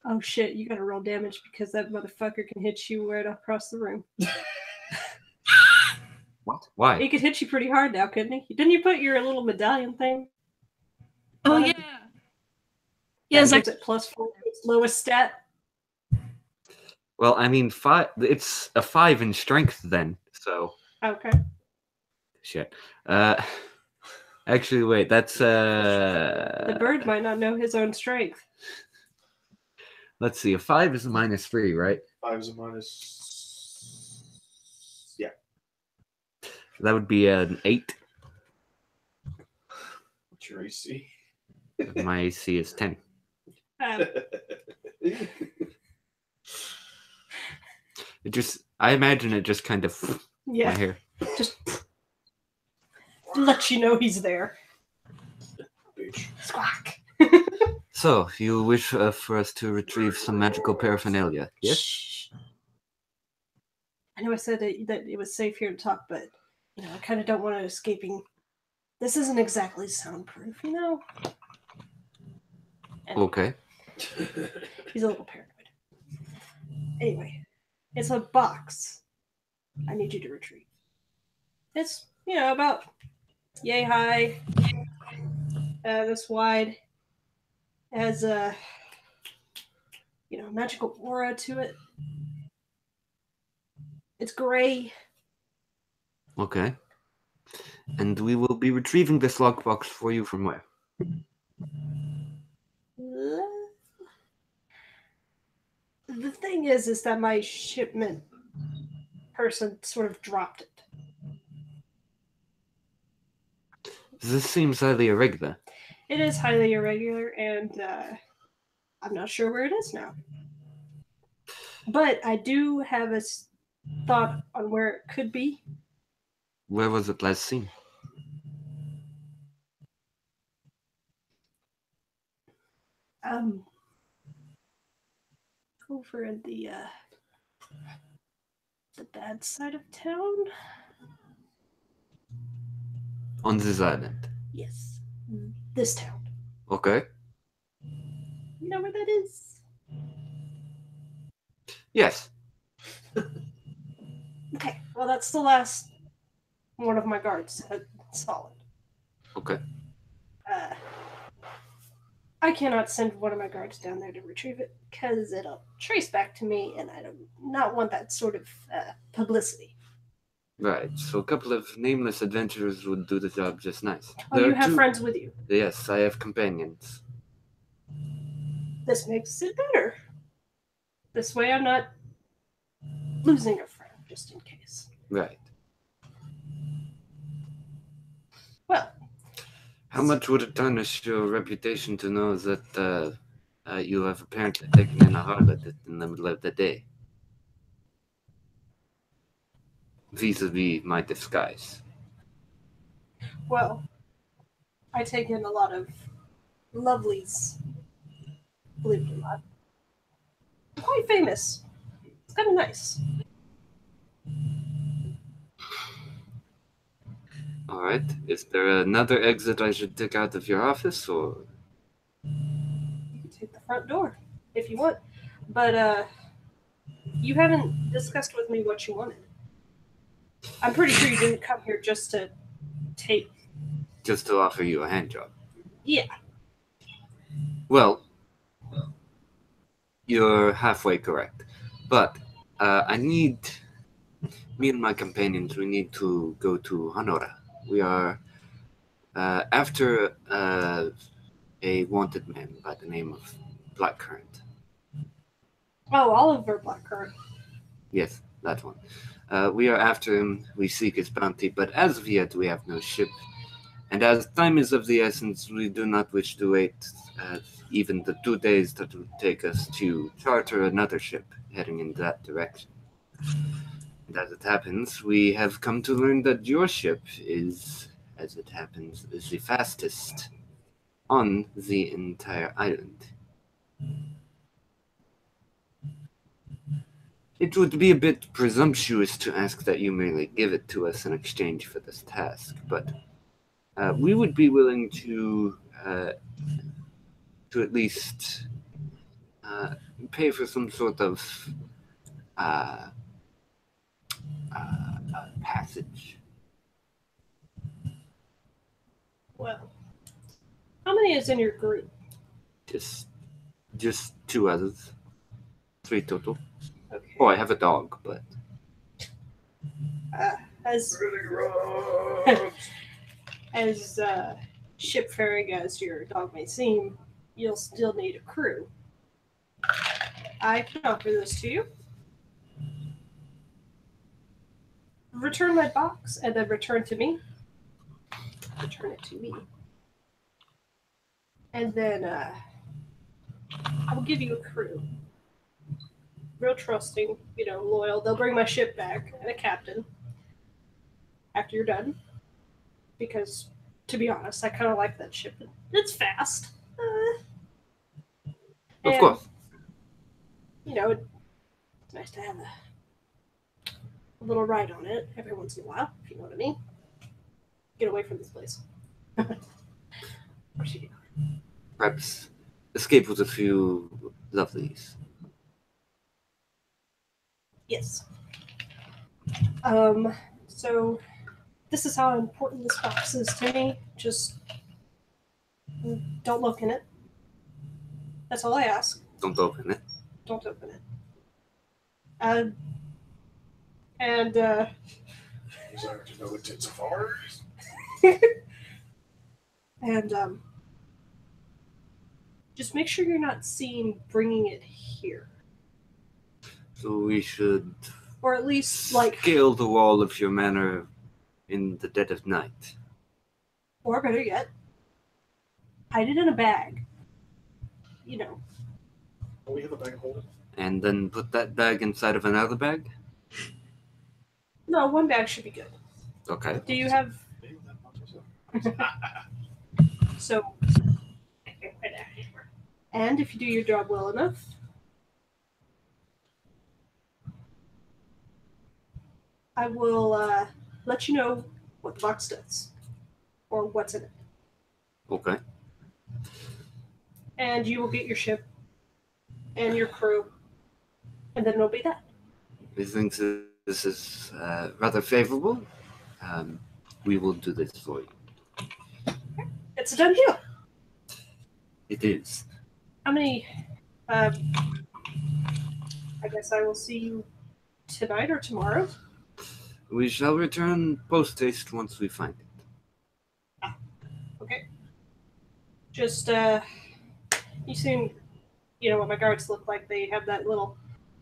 Oh shit, you gotta roll damage because that motherfucker can hit you right across the room. What? Why? He could hit you pretty hard now, couldn't he? Didn't you put your little medallion thing? Oh on yeah. it? Yeah, That it's gives it +4 to its lowest stat. Well, I mean, 5. It's a 5 in strength then. So Okay. shit. Actually, wait. That's The bird might not know his own strength. Let's see. A 5 is a -3, right? 5 is a minus. Yeah. That would be an 8. What's your AC? My AC is 10. I imagine it just kind of my Yeah, hair. just let you know he's there. Bitch. Squawk. So, you wish for us to retrieve some magical paraphernalia, yes? Shh. I know I said that it was safe here to talk, but I kind of don't want it escaping. This isn't exactly soundproof, you know. And Okay. he's a little paranoid. Anyway, it's a box. I need you to retrieve. It's about yay high, this wide. It has a magical aura to it. It's gray. Okay. And we will be retrieving this lockbox for you from where? The thing is that my shipment person sort of dropped it. This seems highly irregular. It is highly irregular, and I'm not sure where it is now. But I do have a thought on where it could be. Where was it last seen? Over in the bad side of town. On this island. Yes, this town. Okay. You know where that is? Yes. Okay, well, that's the last one of my guards. Solid. Okay. I cannot send one of my guards down there to retrieve it because it'll trace back to me, and I do not want that sort of publicity. Right. So a couple of nameless adventurers would do the job just nice. Oh, There you are have 2 friends with you. Yes, I have companions. This makes it better. This way I'm not losing a friend, just in case. Right. Well, How much would it tarnish your reputation to know that you have apparently taken in a harlot in the middle of the day? Vis-a-vis my disguise. well, I take in a lot of lovelies. Believe it or not. I'm quite famous. It's kind of nice. All right. Is there another exit I should take out of your office, or? You can take the front door if you want. But, you haven't discussed with me what you wanted. I'm pretty sure you didn't come here just to take... Just to offer you a hand job. Yeah. Well, you're halfway correct. But me and my companions, we need to go to Honora. We are after a wanted man by the name of Blackcurrant. Oh, Oliver Blackcurrant. Yes, that one. We are after him. We seek his bounty, but as of yet, we have no ship. And as time is of the essence, we do not wish to wait even the 2 days that it would take us to charter another ship heading in that direction. And as it happens, we have come to learn that your ship is, as it happens, is the fastest on the entire island. It would be a bit presumptuous to ask that you merely give it to us in exchange for this task, but we would be willing to at least pay for some sort of passage. Well, how many is in your group? Just 2 others. 3 total. Okay. Oh, I have a dog, but As as shipfaring as your dog may seem, you'll still need a crew. I can offer this to you. Return my box and then return to me. Return it to me. And then I will give you a crew. Real trusting, loyal. They'll bring my ship back and a captain after you're done. Because, to be honest, I kind of like that ship. It's fast. Of course. It's nice to have a little ride on it every once in a while, if you know what I mean. Get away from this place. Perhaps escape with a few lovelies. Yes. So this is how important this box is to me. Just don't look in it. That's all I ask. Don't open it. Don't open it. And Desire to know intents of ours. and just make sure you're not seen bringing it here, So we should or at least scale the wall of your manor in the dead of night. or better yet, hide it in a bag. We have a bag holder. And then put that bag inside of another bag? No, one bag should be good. Okay. Do you have? So, and if you do your job well enough, I will let you know what the box does or what's in it, Okay. and you will get your ship and your crew, and then it'll be that. We think this is rather favorable. We will do this for you. It's a done deal. It is. How many? I guess I will see you tonight or tomorrow. We shall return post-haste once we find it. Okay. Just you soon, what my guards look like. They have that little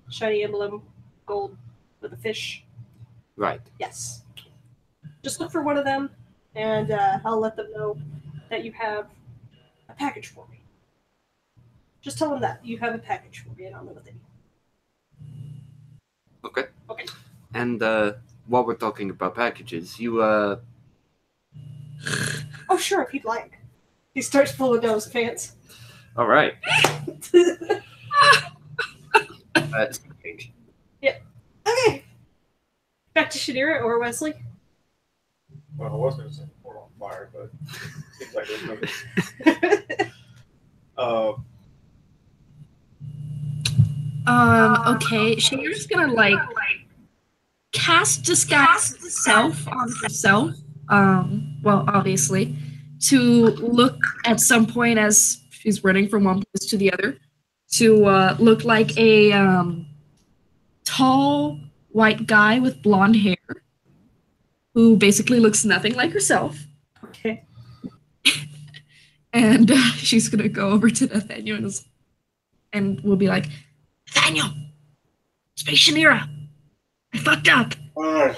shiny emblem, gold with a fish. Right. Yes. Just look for one of them, and I'll let them know that you have a package for me. Just tell them that you have a package for me, and I'll know what they need. Okay. Okay. And while we're talking about packages, you Oh, sure, if you'd like. He starts pulling down his pants. all right. Okay. Back to Shadira or Wesley. Well, I was going to say we're on fire, but seems like there's no. Okay, Shadira's gonna cast disguise self on herself. Well, obviously, to look at some point as she's running from one place to the other, to look like a tall white guy with blonde hair, who basically looks nothing like herself. Okay. And she's gonna go over to Nathaniel and will be like, Nathaniel, Space Shanira, I fucked up. Alright,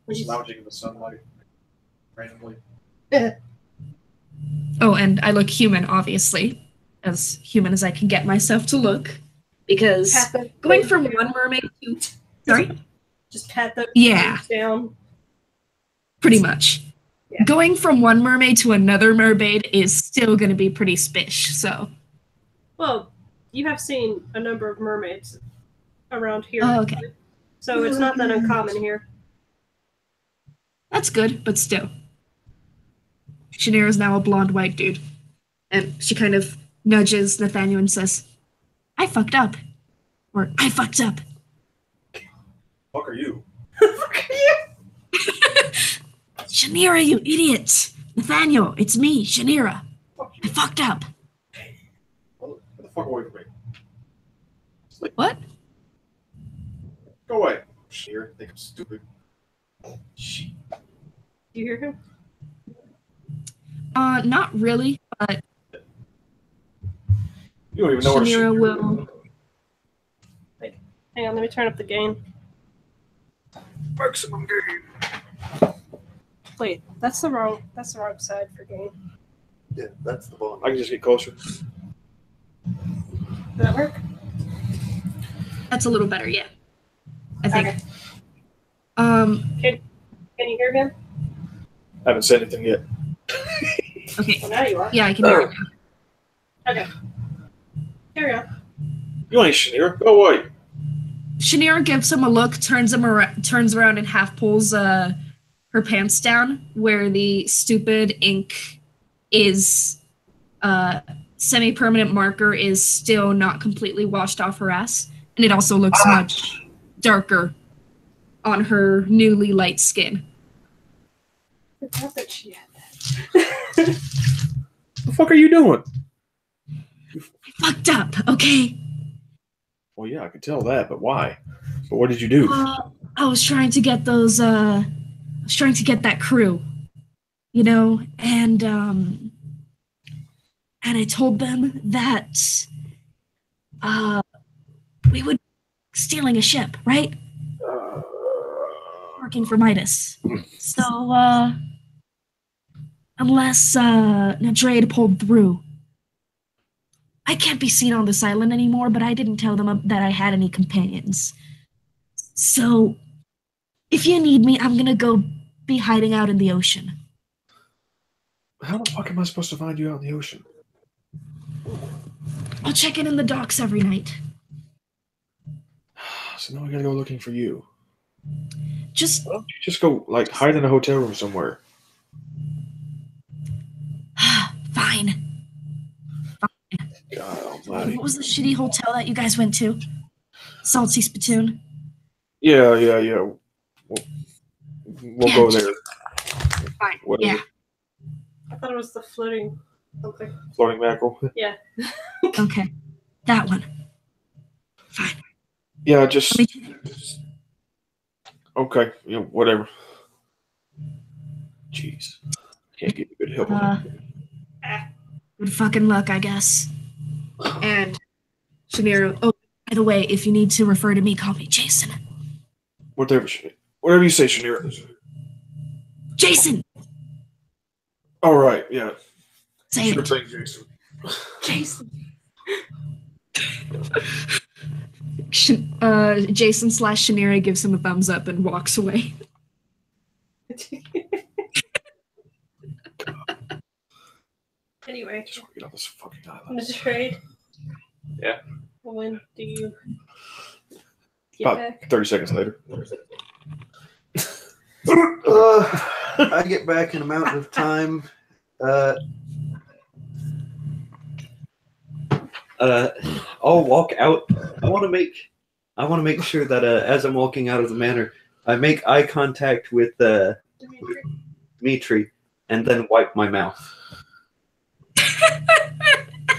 just lounging in the sunlight. randomly. Oh, and I look human, obviously, as human as I can get myself to look, because Pat the going things from down. one mermaid to sorry, Just pat those Yeah. things down. pretty much. Yeah. Going from one mermaid to another mermaid is still going to be pretty spish. So, Well, you have seen a number of mermaids around here. oh, okay, So it's not that uncommon here. that's good, but still, Shanira is now a blonde white dude, and she kind of nudges Nathaniel and says, "I fucked up," or "I fucked up." Fuck are you? Shanira, you idiot! Nathaniel, it's me, Shanira. Fuck I you. fucked up. Get the fuck away from me. What? Go away. Sheer. Think I'm stupid. Shit. Do you hear him? Not really, but You don't even know what Shanira shit. will. Hang on, let me turn up the gain. Maximum gain. Wait, that's the wrong side for gain. Yeah, that's the bond. I can just get closer. Does that work? That's a little better, yeah. I think. Okay. Can you hear him? I haven't said anything yet. Okay. Well, now you are. Yeah, I can hear it now. Okay. Carry on. You ain't Shanira. Go away. Shanira gives him a look, turns around and half pulls her pants down where the stupid ink is semi-permanent marker is still not completely washed off her ass, and it also looks much darker on her newly light skin. I forgot that she had that. The fuck are you doing? I fucked up, okay? Well, yeah, I could tell that, but why? But what did you do? I was trying to get those I was trying to get that crew, you know, and I told them that we would be stealing a ship, right? Working for Midas. So unless Nadrade pulled through, I can't be seen on this island anymore, but I didn't tell them that I had any companions. So if you need me, I'm gonna go be hiding out in the ocean. How the fuck am I supposed to find you out in the ocean? I'll check in the docks every night. So now I gotta go looking for you. Just Why don't you just go, like, hide in a hotel room somewhere? fine. God almighty. What was the shitty hotel that you guys went to? Salty Spittoon? Yeah. We'll Yeah, go there. Fine. Whatever. Yeah. I thought it was the floating something. Floating mackerel. Yeah. Okay. That one. Fine. Yeah, just Let me okay. Yeah, whatever. Jeez, can't get you good help. good fucking luck, I guess. And Shanira, oh, by the way, if you need to refer to me, call me Jason. Whatever you say, Shanira. Jason! All right. Yeah. Say Sure it. thing, Jason. Jason. Jason / Shanira gives him a thumbs up and walks away. Anyway, Just want to get off this fucking on island. the trade. Yeah. When do you get About back? 30 seconds later. I get back in amount of time. I'll walk out. I want to make sure that as I'm walking out of the manor, I make eye contact with Mitri, and then wipe my mouth,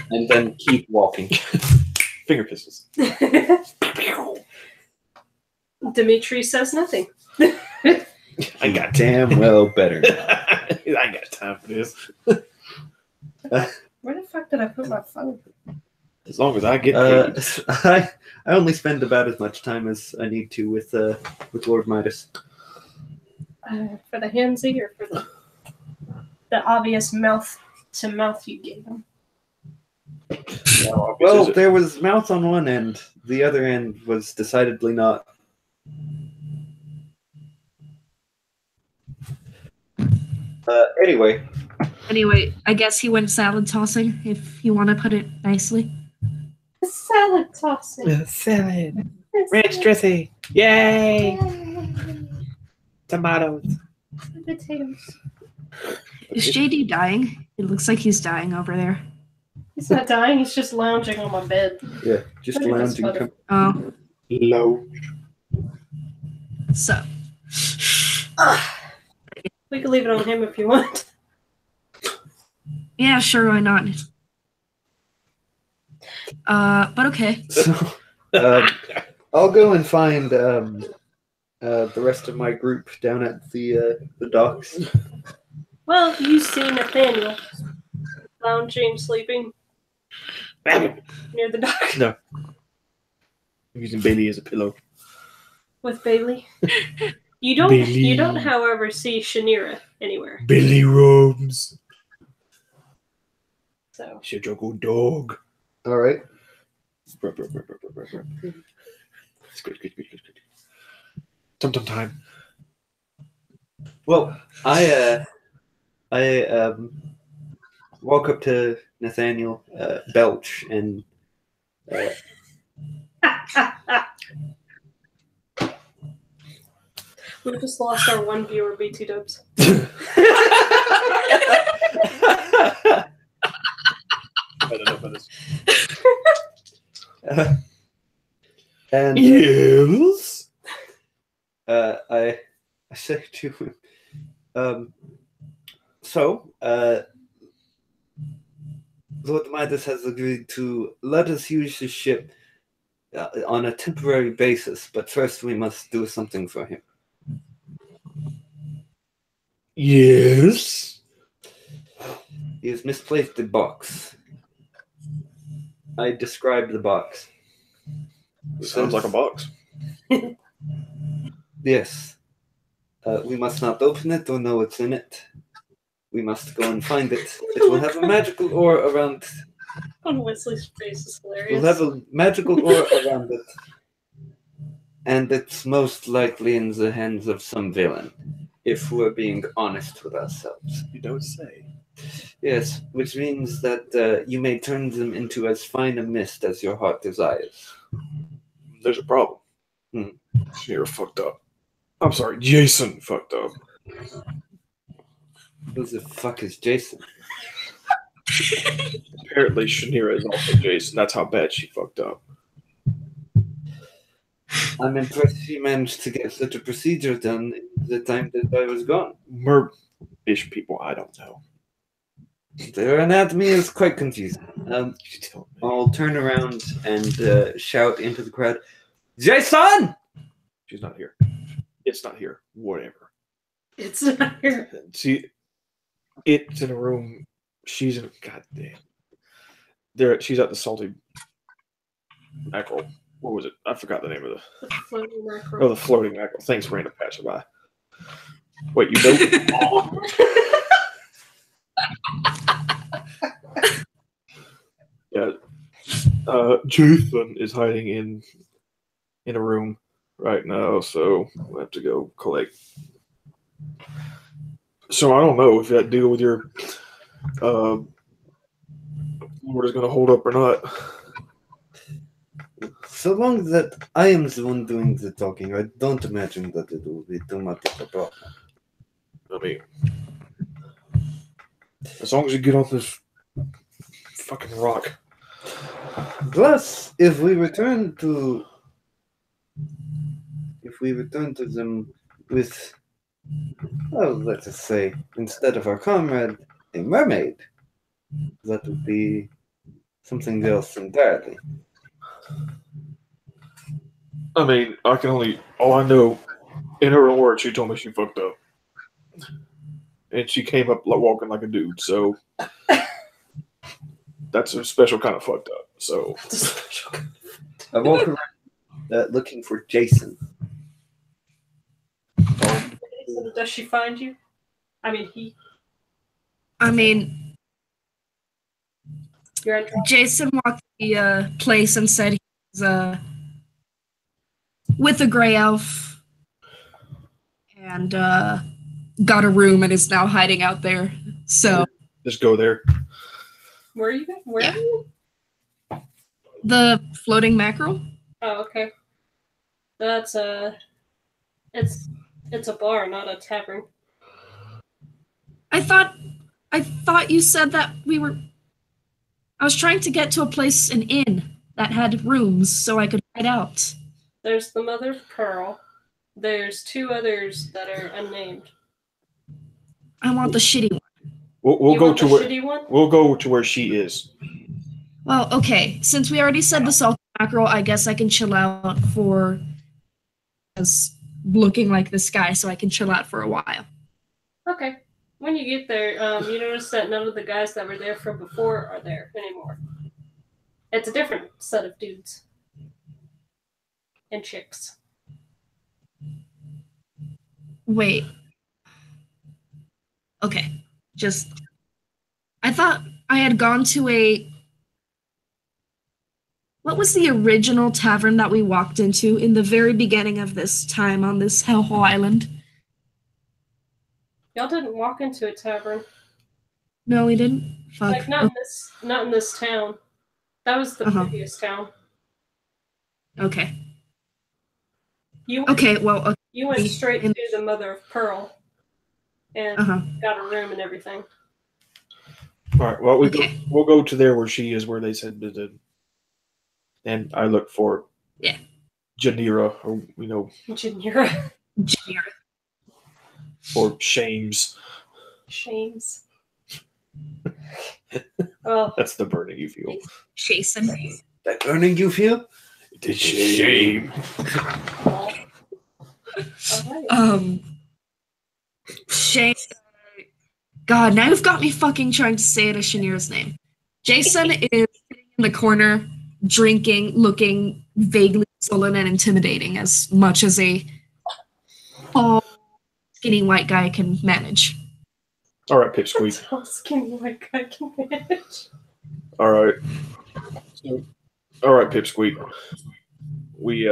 and then keep walking. Finger kisses. Dimitri says nothing. I got Damn well better. I ain't got time for this. Where the fuck did I put my phone? As long as I get paid. I only spend about as much time as I need to with Lord Midas. For the handsy or for the the obvious mouth to mouth you gave him. Well, there was mouth on one end. The other end was decidedly not. Anyway. Anyway, I guess he went salad tossing, if you want to put it nicely. Salad tossing. Salad. Ranch dressing. Yay! Tomatoes. Potatoes. Is JD dying? It looks like he's dying over there. He's not dying, he's just lounging on my bed. Yeah, just Pretty lounging. funny. Oh, Low. so. We can leave it on him if you want. Yeah, sure, why not? But okay. So, I'll go and find the rest of my group down at the docks. Well, you see Nathaniel lounging, sleeping near the dock No. I'm using Bailey as a pillow. with Bailey. You don't, Bailey. however, see Shanira anywhere. Billy robes. So She's a good dog. All right. It's good. Time. Well, I walk up to Nathaniel Belch and we just lost our one viewer, BT Dubs. I don't know about this. and Yes. I say to him, Lord Midas has agreed to let us use his ship on a temporary basis, but first we must do something for him. Yes. He has misplaced the box. I described the box. Sounds like a box. Yes. We must not open it or know what's in it. We must go and find it. It will have a magical ore around. On Wesley's face is hilarious. We'll have a magical ore around it. And it's most likely in the hands of some villain, if we're being honest with ourselves. You don't say. Yes, which means that you may turn them into as fine a mist as your heart desires. There's a problem. Shanira fucked up. I'm sorry, Jason fucked up. Who the fuck is Jason? Apparently, Shanira is also Jason. That's how bad she fucked up. I'm impressed she managed to get such a procedure done in the time that I was gone. Merb-ish people, I don't know. Their anatomy is quite confusing. You tell me. I'll turn around and shout into the crowd, Jason! She's not here. It's not here. Whatever. It's not here. It's in a room. She's in. Goddamn. She's at the salty mackerel. What was it? I forgot the name of The floating mackerel. the floating mackerel. Thanks, random passerby. Wait, you know? Yeah. Jason is hiding in a room right now, so we'll have to go collect. So I don't know if that deal with your Lord is going to hold up or not. So long that I am the one doing the talking, I don't imagine that it will be too much of a problem. I mean, as long as you get off this fucking rock. Plus, if we return to them with, well, let us say, instead of our comrade, a mermaid, that would be something else entirely. I mean, all I know, in her own words, she told me she fucked up. And she came up walking like a dude, so that's a special kind of fucked up. So I walk around looking for Jason. Does she find you? I mean, he. I mean, You're in trouble. Jason walked the place and said he was with a gray elf and got a room and is now hiding out there. So Just go there. Where are you? Where Yeah. are you? the floating mackerel. Oh, okay. That's it's a bar, not a tavern. I thought you said that we were. I was trying to get to a place, an inn that had rooms, so I could hide out. There's the Mother of Pearl. There's two others that are unnamed. I want the shitty one. We'll You go want to the where shitty one? we'll go to where she is. Well, okay. Since we already said the salted mackerel, I guess I can chill out for as looking like this guy, so I can chill out for a while. Okay. When you get there, you notice that none of the guys that were there from before are there anymore. It's a different set of dudes and chicks. Wait. Okay. I thought I had gone to a. What was the original tavern that we walked into in the very beginning of this time on this hellhole island? Y'all didn't walk into a tavern. No, we didn't. Fuck. Like not in this town. That was the previous town. Okay. You Okay. Well. you went straight to the Mother of Pearl and got a room and everything. All right. Well, Okay. we'll go to there where she is, where they said that. And I look for Janira, or Janira. or Shames. Shames. Oh, That's the burning you feel. Jason. That burning you feel? It's shame. well. All right. Shane. God, now you've got me fucking trying to say it as Shanir's name. Jason is sitting in the corner, drinking, looking vaguely sullen and intimidating as much as a tall, skinny white guy can manage. All right, Pipsqueak. Tall, skinny white guy can manage. All right. All right, Pipsqueak. We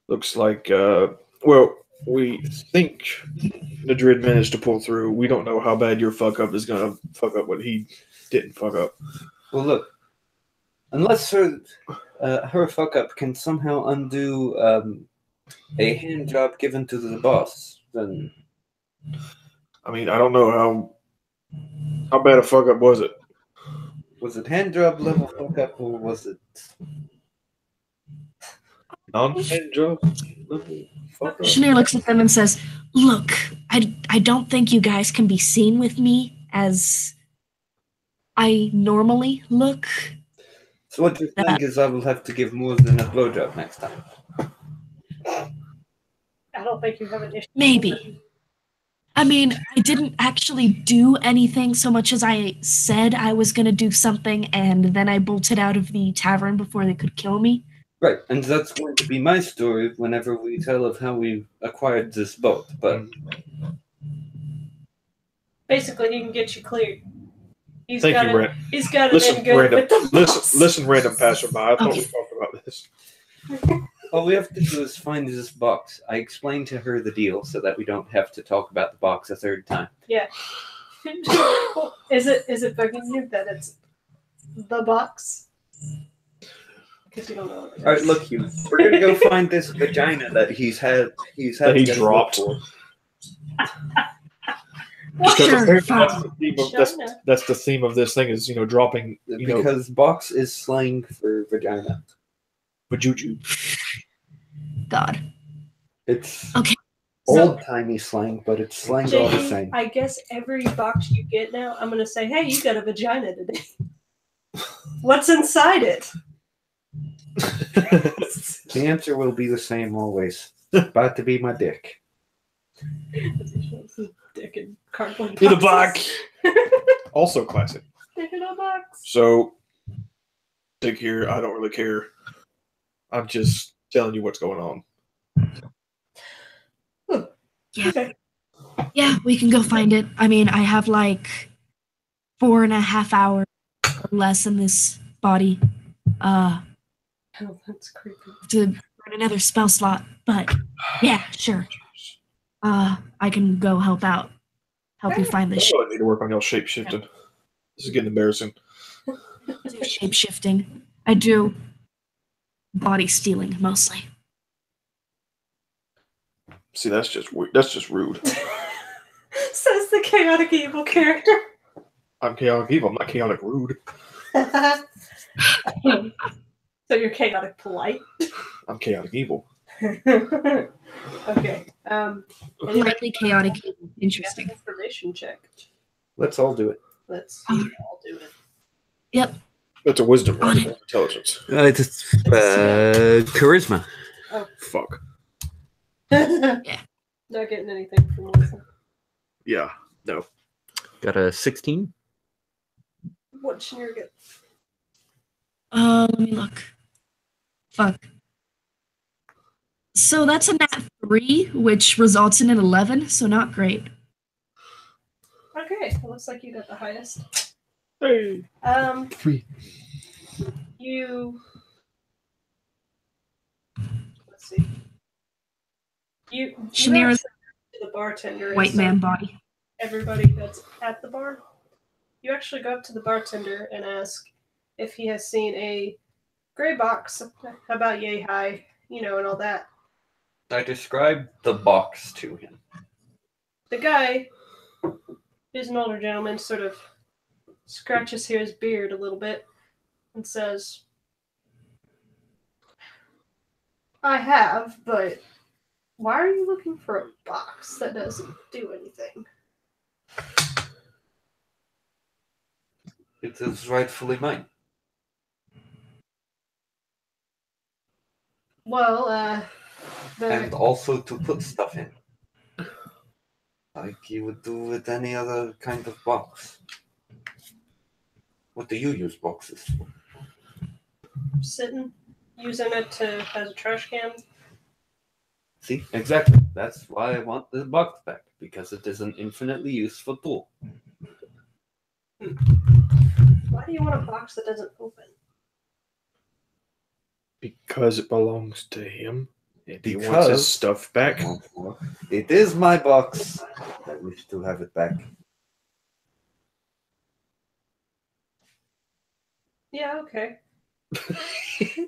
looks like well, we think Madrid managed to pull through. We don't know how bad your fuck up is gonna fuck up what he didn't fuck up. Well, look. Unless her fuck up can somehow undo a hand job given to the boss, then I mean, I don't know how bad a fuck up was it. was it hand job level fuck up or was it? Non-hand job level fuck up. Shanir looks at them and says, "Look, I don't think you guys can be seen with me as I normally look." So what you think is I will have to give more than a blowjob next time? I don't think you have an issue. Maybe. I mean, I didn't actually do anything so much as I said I was going to do something, and then I bolted out of the tavern before they could kill me. Right, and that's going to be my story whenever we tell of how we acquired this boat, but Basically, he can get you cleared. Thank you, Brent. He's got it Listen, in good random. with the boss. Listen, random passerby. I thought Okay. we talked about this. all we have to do is find this box. I explained to her the deal so that we don't have to talk about the box a third time. Yeah. Is it bugging you that it's the box? Because you don't know what it is. All right, look, you. We're gonna go find this vagina that he's had. That he dropped. Because Sure, apparently fine. that's the theme of that's the theme of this thing is dropping Because box is slang for vagina. Vajuju. God. It's Okay. old timey slang, but it's slang all the JD, same. I guess every box you get now, I'm gonna say, "Hey, you got a vagina today. What's inside it?" The answer will be the same always. About to be my dick. Dick in cardboard In the boxes. box. Also classic. Dick in a box. So, Dick here, I don't really care. I'm just telling you what's going on. Yeah. Okay. Yeah, we can go find it. I mean, I have like 4.5 hours or less in this body. Oh, that's creepy. To burn another spell slot. But yeah, sure. I can go help out. Help you find this I need to work on y'all shape shifting. This is getting embarrassing. shape shifting. I do body stealing mostly. See, that's just weird. That's just rude. Says the chaotic evil character. I'm chaotic evil. I'm not chaotic rude. So you're chaotic polite. I'm chaotic evil. Okay. Politely chaotic. Interesting. Information check. Let's all do it. Let's all do it. Yep. That's a wisdom roll. Intelligence. It's charisma. Oh. Fuck. Yeah. Not getting anything from Melissa. Yeah. No. Got a 16. What should you get? Let me look. Fuck. So that's a nat 3, which results in an 11, so not great. Okay, it looks like you got the highest. Hey. 3. You. Let's see. You Shamira's actually go to the bartender. white man body. Everybody that's at the bar. You actually go up to the bartender and ask if he has seen a gray box about yay high, and all that. I described the box to him. The guy, who's an older gentleman, sort of scratches his beard a little bit and says, I have, but why are you looking for a box that doesn't do anything? It is rightfully mine. Well, And also to put stuff in. Like you would do with any other kind of box. What do you use boxes for? sitting, using it as a trash can. See, exactly. That's why I want the box back, because it is an infinitely useful tool. Why do you want a box that doesn't open? Because it belongs to him. And he wants Because- his stuff back. It is my box. I wish to have it back. Yeah, okay.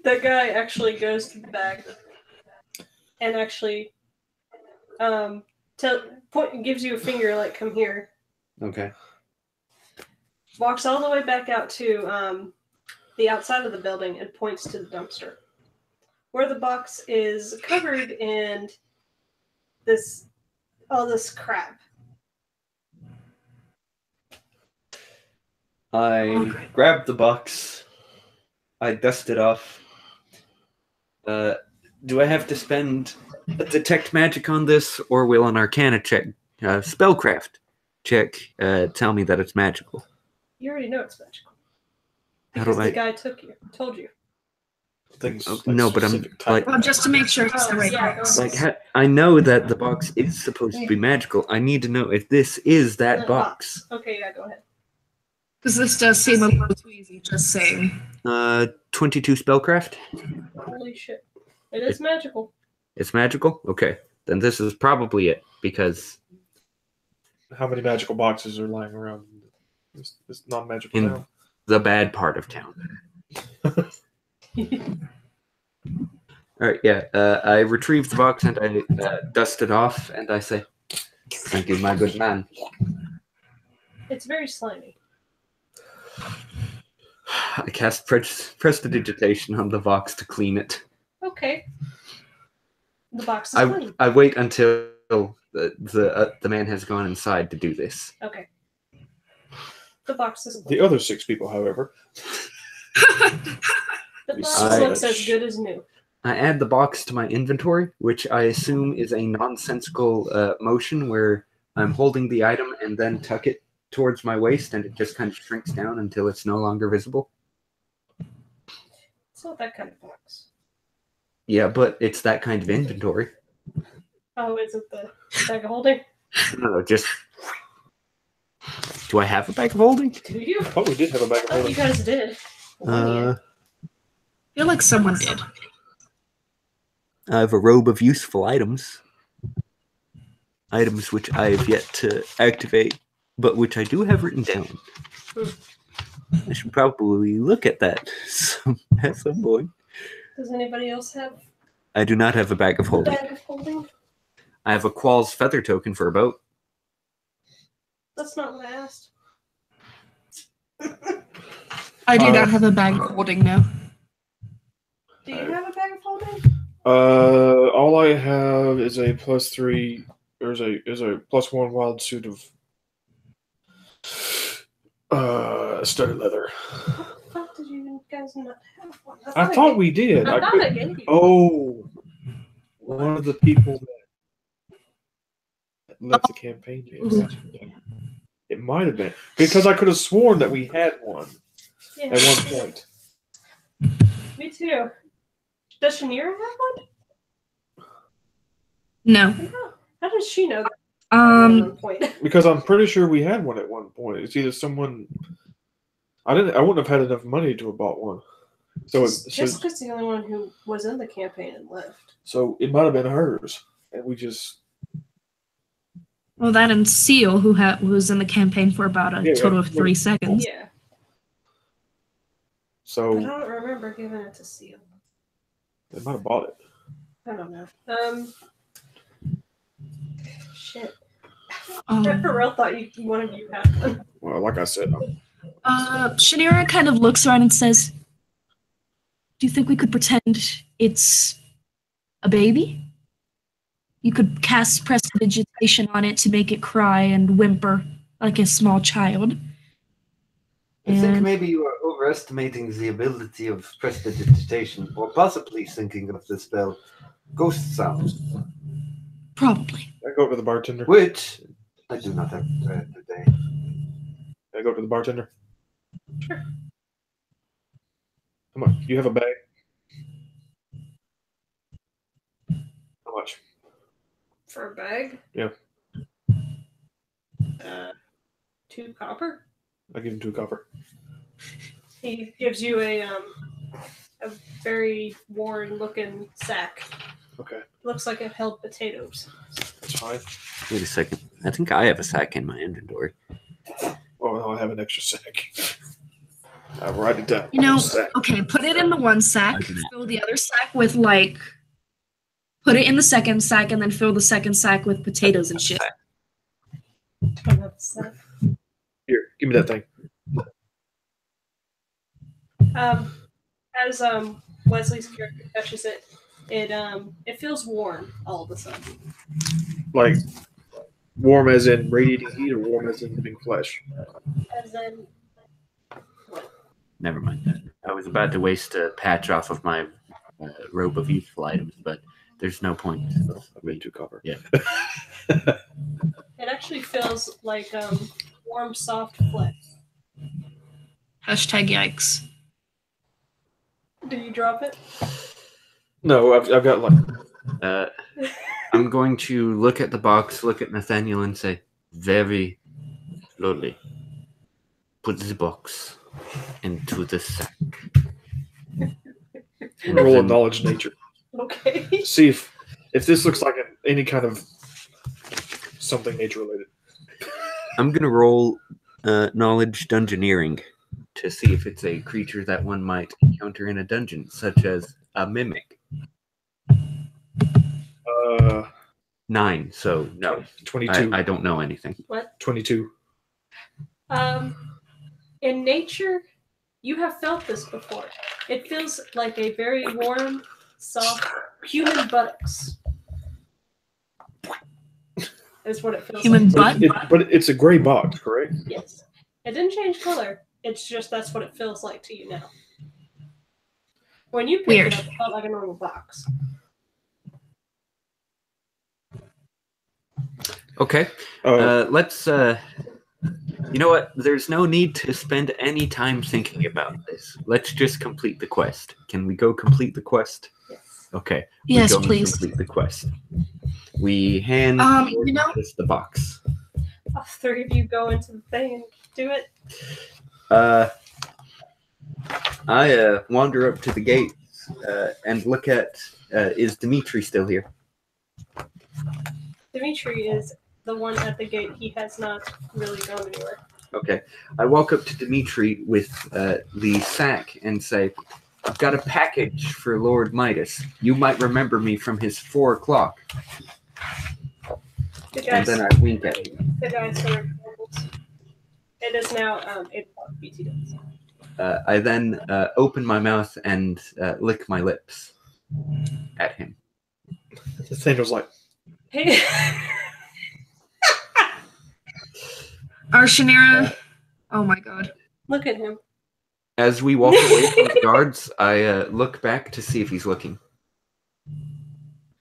The guy actually goes to the bag and actually gives you a finger like, come here. Okay. Walks all the way back out to the outside of the building and points to the dumpster, where the box is covered in all this crap. I grab the box. I dust it off. Do I have to spend a detect magic on this, or will an arcana check, spellcraft check, tell me that it's magical? You already know it's magical. How do Because the I- guy told you. Things no, but I'm specific type. Well, just to make sure it's the right Yeah, box. Like, I know that the box is supposed to be magical. I need to know if this is that box. Okay, yeah, go ahead. Because this does seem a little too easy, just saying. 22 spellcraft. Holy shit. It is magical. It's magical? Okay. Then this is probably it, because How many magical boxes are lying around this non-magical In- town? the bad part of town. Alright, yeah. I retrieve the box and I dust it off and I say, thank you, my good man. It's very slimy. I cast prestidigitation on the box to clean it. Okay. The box is clean. I wait until the man has gone inside to do this. Okay. The box is The clean. other 6 people, however, The box I- looks as good as new. I add the box to my inventory, which I assume is a nonsensical motion where I'm holding the item and then tuck it towards my waist and it just kind of shrinks down until it's no longer visible. It's not that kind of box. Yeah, but it's that kind of inventory. Oh, is it the bag of holding? No, just. Do I have a bag of holding? Do you? I thought we did have a bag of Oh, you holding. guys did. I feel like someone did. I have a robe of useful items. Items which I have yet to activate, but which I do have written down. I should probably look at that at some point. Does anybody else have I do not have a bag of a holding. bag of holding? I have a Qual's feather token for a boat. That's not what I asked. I do not have a bag of holding now. Do you have a bag of holding? All I have is a +3. There's a +1 wild suit of studded leather. What the fuck did you guys not have one? I thought we did. I I thought could, I gave you. oh, one of the people that left the campaign. Yes. It might have been because I could have sworn that we had one Yeah. at one point. Me too. Does Shanira have one? No. How does she know that at Um, one point? Because I'm pretty sure we had one at one point. It's either someone. I wouldn't have had enough money to have bought one. So Jessica's the only one who was in the campaign and left. So it might have been hers, and we just. well, that and Seal, who was in the campaign for about a total of 3 seconds. Yeah. So But I don't remember giving it to Seal. they might have bought it. I don't know. Shit. Um, I for real thought one of you had one. Well, like I said, Shanira kind of looks around and says, "Do you think we could pretend it's a baby? You could cast prestidigitation on it to make it cry and whimper like a small child." I think And maybe you are overestimating the ability of prestidigitation, or possibly thinking of the spell ghost sound, probably. I go up to the bartender. which I do not have read today. I go up to the bartender. Sure. Come on, you have a bag. How much? For a bag? Yeah. 2 copper. I give him 2 copper. He gives you a very worn looking sack. Okay, Looks like it held potatoes. that's fine. Wait a second. I think I have a sack in my inventory. Oh, no, I have an extra sack. I'll write it down. You know, Sack. okay, put it in the one sack, I do not. fill the other sack with put it in the second sack, and then fill the second sack with potatoes and shit. Don't have the sack. Here, give me that thing. As Wesley's character touches it, it feels warm all of a sudden. Like, warm as in radiating heat or warm as in living flesh? As in, Never mind that. I was about to waste a patch off of my robe of useful items, but there's no point. No, I made 2 copper. Yeah. it actually feels like warm, soft flesh. Hashtag yikes. Do you drop it? No, I've got like. I'm going to look at the box, look at Nathaniel, and say, very slowly, put the box into the sack. And Roll then- of knowledge nature. Okay. See if this looks like any kind of something nature related. I'm going to roll knowledge dungeoneering to see if it's a creature that one might encounter in a dungeon, such as a mimic. 9, so no. 22. I don't know anything. What? 22. In nature, you have felt this before. It feels like a very warm, soft human buttocks. Is what it feels Human like. butt? But it's a gray box, correct? Yes. It didn't change color. It's just that's what it feels like to you now. When you picked Weird. it up, it felt like a normal box. Okay. Let's. You know what? There's no need to spend any time thinking about this. Let's just complete the quest. Can we go complete the quest? Yes. Okay. we Yes, go and please. Complete the quest. We hand you know- Midas the box. All three of you go into the thing and do it. I wander up to the gate and look at, is Dimitri still here? Dimitri is the one at the gate. He has not really gone anywhere. Okay. I walk up to Dimitri with the sack and say, I've got a package for Lord Midas. You might remember me from his 4 o'clock. And then I wink at him. The guy sort of mumbles. It is now 8 o'clock BT days. I then open my mouth and lick my lips at him. Nathaniel's like, Hey. Arshanira. Oh my god. Look at him. As we walk away from the guards, I look back to see if he's looking.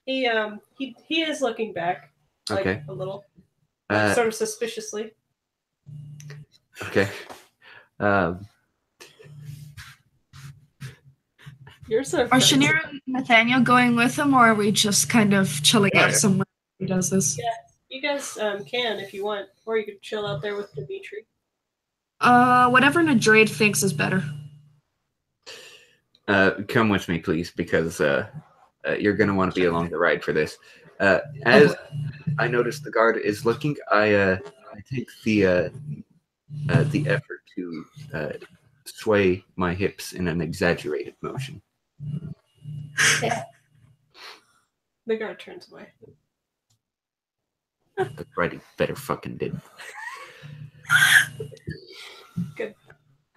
He is looking back, like Okay. a little, Uh, sort of suspiciously. okay. You're so. Are Shanira and Nathaniel going with him, or are we just kind of chilling Yeah. out somewhere who does this? You guys can if you want, or you could chill out there with Dimitri. Whatever Nadrade thinks is better. Come with me, please, because you're going to want to be along the ride for this. As I notice the guard is looking, I take the effort to sway my hips in an exaggerated motion. The guard turns away. That's right, he better fucking did.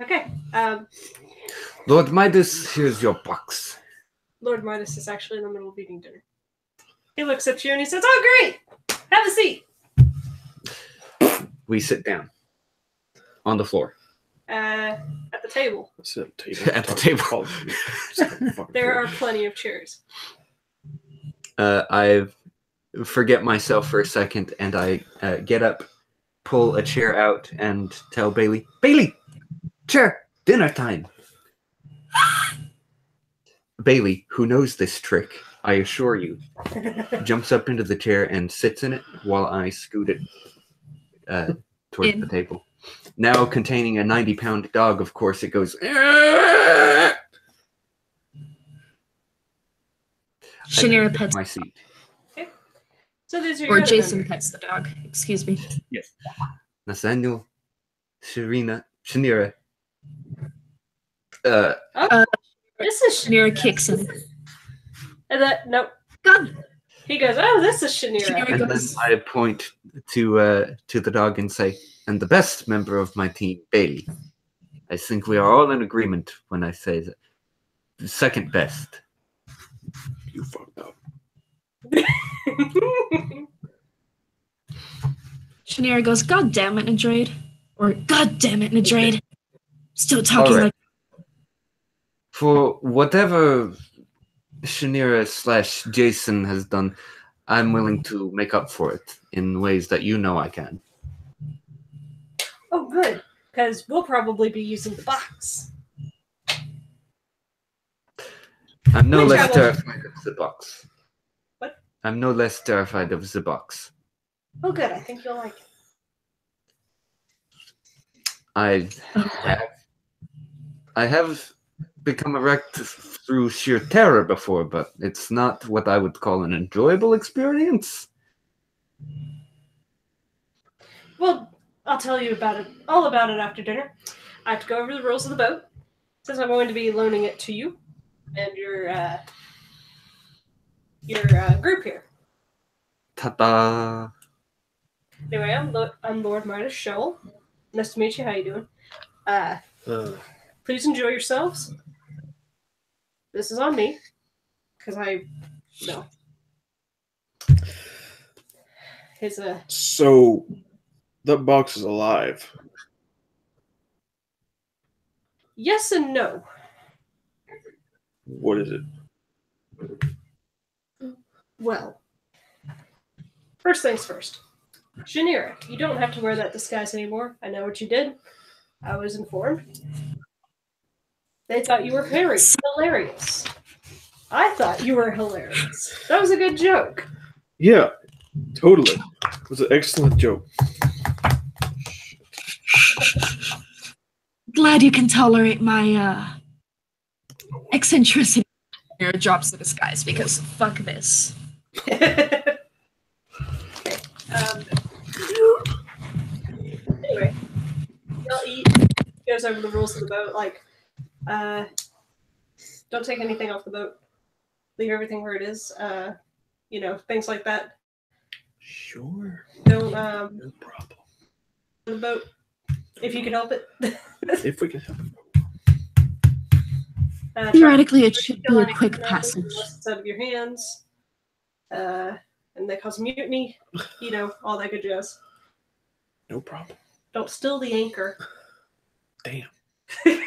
Okay. Lord Midas, here's your box. Lord Midas is actually in the middle of eating dinner. He looks at you and he says, "Oh, great! Have a seat." We sit down on the floor. At the table, sit at the table. At the table. there are plenty of chairs. I forget myself for a second, and I get up, pull a chair out, and tell Bailey, Bailey, chair, dinner time. Bailey, who knows this trick, I assure you, jumps up into the chair and sits in it while I scoot it towards the table. Now containing a 90-pound dog, of course, it goes... Shanira pets my seat. So these are or your Jason members. pets the dog. Excuse me. Yes. Nathaniel, Shanira. This is Shanira kicks him. And nope. God. He goes, "Oh, this is Shanira." Shanira And then goes, I point to the dog and say, and the best member of my team, Bailey. I think we are all in agreement when I say that. The second best. You fucked up. Shanira goes, God damn it, Nadrade. Or God damn it, Nadrade. Still talking All right. like For whatever Shanira / Jason has done, I'm willing to make up for it in ways that you know I can. Oh, good, because we'll probably be using the box. I'm no Which less I will- terrified of the box. What? I'm no less terrified of the box. Oh, good. I think you'll like it. I have become erect through sheer terror before, but it's not what I would call an enjoyable experience. Well, I'll tell you all about it after dinner. I have to go over the rules of the boat, since I'm going to be loaning it to you and your group here. Ta-da! Anyway, I'm Lord Midas Shoal. Nice to meet you. How you doing? Please enjoy yourselves. This is on me, because his So, that box is alive. yes and no. What is it? Well, first things first. Shanira, you don't have to wear that disguise anymore. I know what you did. I was informed. They thought you were hilarious. I thought you were hilarious. That was a good joke. Yeah, Totally. It was an excellent joke. Glad you can tolerate my eccentricity. Here drops the disguise because fuck this. Anyway, y'all eat. Goes over the rules of the boat. Like, don't take anything off the boat. Leave everything where it is. Things like that. Sure. Don't No problem. the boat if you can help it. If we can help. Theoretically, it should be a Killing quick animals passage. unless it's out of your hands. And they cause mutiny. All that good jazz. No problem. Don't steal the anchor. Damn. We're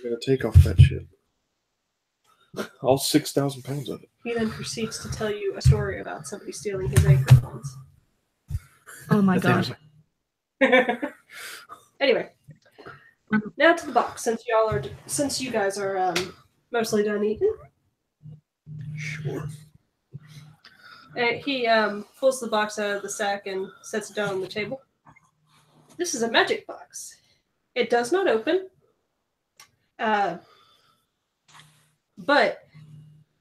gonna take off that shit. All 6,000 pounds of it. He then proceeds to tell you a story about somebody stealing his anchor once. Oh my The thing god. was Anyway, now to the box. Since you guys are mostly done eating, sure. he pulls the box out of the sack and sets it down on the table. This is a magic box. It does not open, but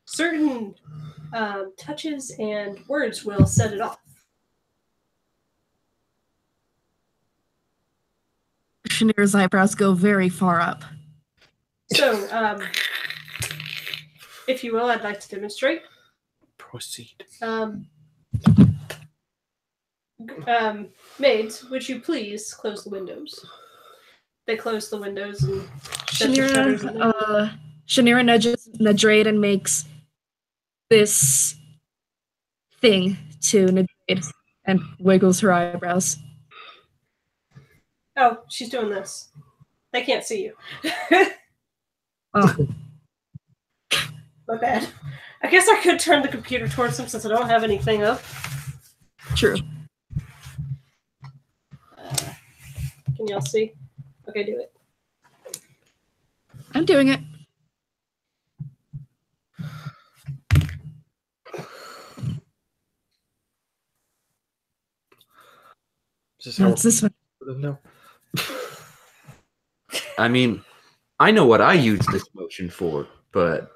certain touches and words will set it off. Shanira's eyebrows go very far up. So, if you will, I'd like to demonstrate. Proceed. Maids, would you please close the windows? They close the windows and shut the shutters. Shanira nudges Nadrade and makes this thing to Nadrade and wiggles her eyebrows. Oh, she's doing this. They can't see you. Oh. My bad. I guess I could turn the computer towards them since I don't have anything up. True. Can y'all see? Okay, do it. I'm doing it. What's this one? No. I mean, I know what I use this motion for, but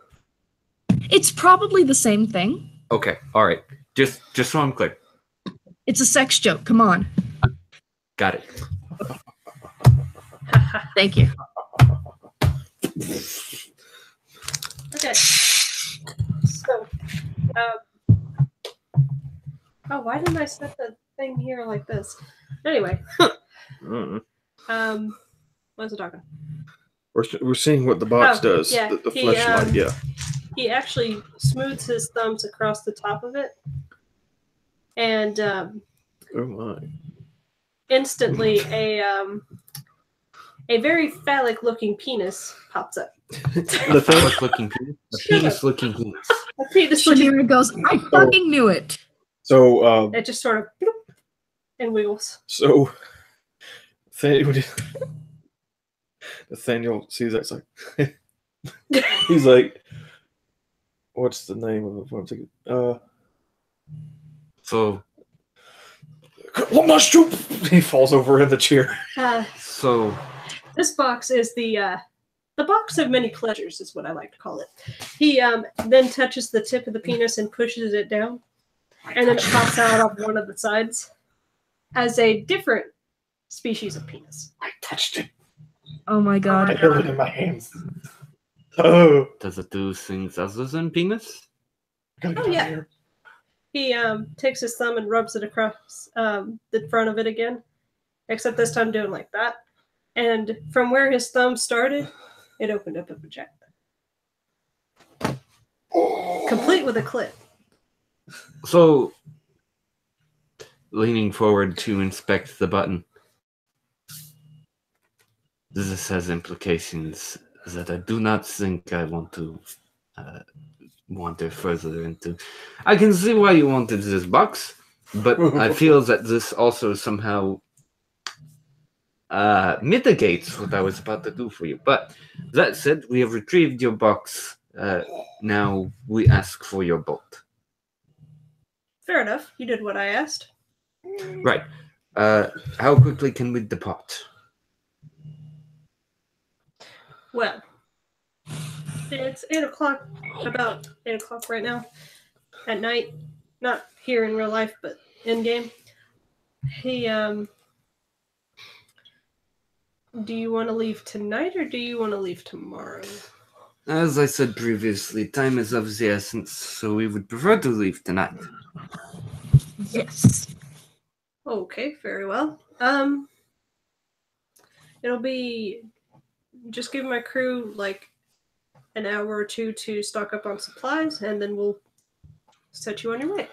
It's probably the same thing. okay, all right. Just so I'm clear. It's a sex joke. Come on. Got it. Thank you. Okay. So, why didn't I set the thing here like this? Anyway, Mm. what was I talking? We're seeing what the box does. yeah, The he, fleshlight, yeah. He actually smooths his thumbs across the top of it, and Oh my. instantly a very phallic-looking penis pops up. The thing. Looking penis. A penis-looking penis. A penis-looking. Shanira goes, I fucking knew it. So It just sort of bloop, and wiggles. So Nathaniel sees that. It's like he's like, "What's the name of what I'm thinking?" So He falls over in the chair. So This box is the box of many pleasures, is what I like to call it. He then touches the tip of the penis and pushes it down, and then it pops out of one of the sides as a different species of penis. I touched it. Oh my I god. held it in my hands. Oh, does it do things other than penis? Oh, yeah. He takes his thumb and rubs it across the front of it again, except this time doing like that. And from where his thumb started, it opened up a vagina. Complete with a clit. So, leaning forward to inspect the button. This has implications that I do not think I want to wander further into. I can see why you wanted this box, but I feel that this also somehow mitigates what I was about to do for you. But that said, we have retrieved your box. Now we ask for your bolt. Fair enough. You did what I asked. Right. How quickly can we depart? Well, it's 8 o'clock, about 8 o'clock right now, at night. Not here in real life, but in game. Hey, do you want to leave tonight or do you want to leave tomorrow? As I said previously, time is of the essence, so we would prefer to leave tonight. Yes. Okay, very well. It'll be just give my crew like an hour or two to stock up on supplies, and then we'll set you on your way.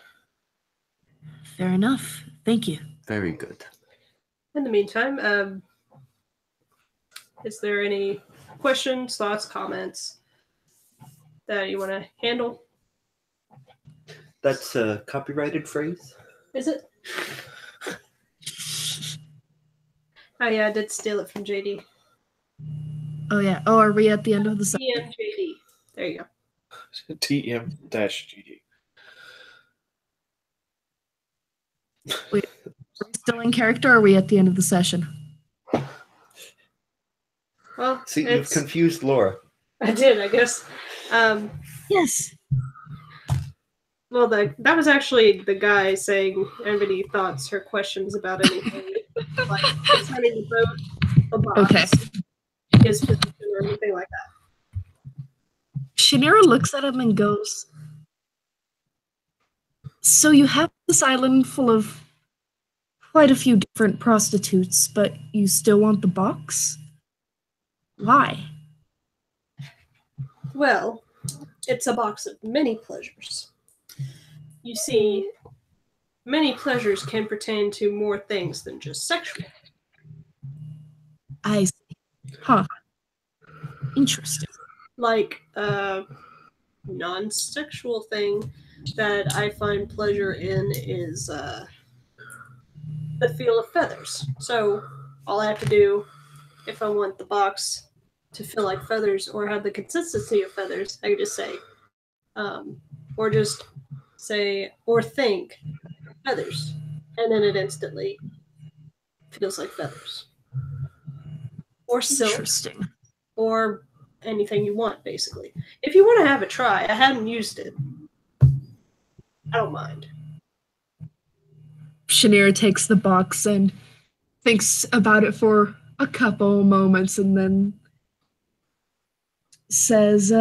Fair enough. Thank you. Very good. In the meantime, is there any questions, thoughts, comments that you want to handle? That's a copyrighted phrase. Is it? Oh yeah, I did steal it from JD. Oh yeah. Oh, are we at the end of the session? TMJD. There you go. TM-GD. Are we still in character, or are we at the end of the session? Well, See, you've confused Laura. I did, I guess. Yes. Well, that was actually the guy saying anybody thoughts or questions about anything, like concerning the boat, the box, Okay. his position, or anything like that. Shanira looks at him and goes, "So you have this island full of quite a few different prostitutes, but you still want the box? Why?" Well, it's a box of many pleasures. You see, many pleasures can pertain to more things than just sexual. I see. Huh. Interesting. Like a non-sexual thing that I find pleasure in is the feel of feathers. So all I have to do, if I want the box to feel like feathers or have the consistency of feathers, I can just say, or just say, or think feathers, and then it instantly feels like feathers. Or silk, Interesting. or anything you want, basically. If you want to have a try, I hadn't used it. I don't mind. Shanira takes the box and thinks about it for a couple moments and then says,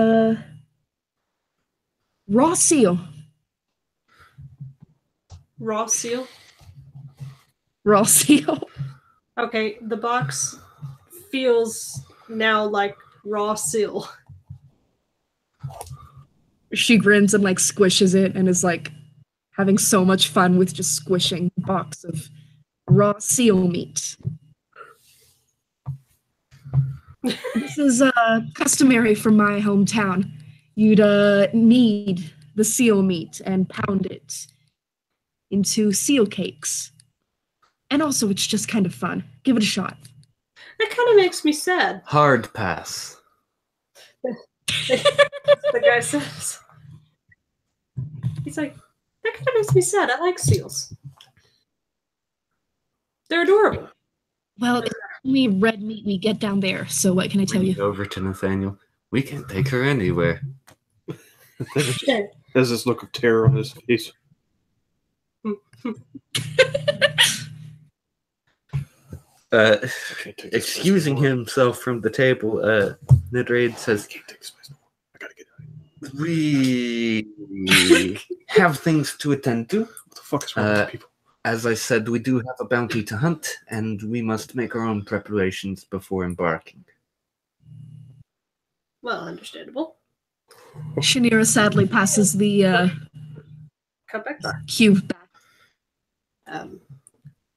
raw seal. Raw seal. Raw seal. Okay, the box feels now like raw seal. She grins and like squishes it and is like having so much fun with just squishing the box of raw seal meat. This is customary from my hometown. You'd knead the seal meat and pound it into seal cakes. And also, it's just kind of fun. Give it a shot. That kind of makes me sad. Hard pass. The guy says. He's like, that kind of makes me sad. I like seals. They're adorable. Well, it's only red meat we get down there, so what can I tell you? Over to Nathaniel. We can't take her anywhere. There's this look of terror on his face. Excusing himself from the table, Nidraid says, I can't take this place no more. I gotta get out of here. we have things to attend to. What the fuck is wrong with these people? As I said, we do have a bounty to hunt, and we must make our own preparations before embarking. Well, understandable. Shanira sadly passes the Come back. cube back.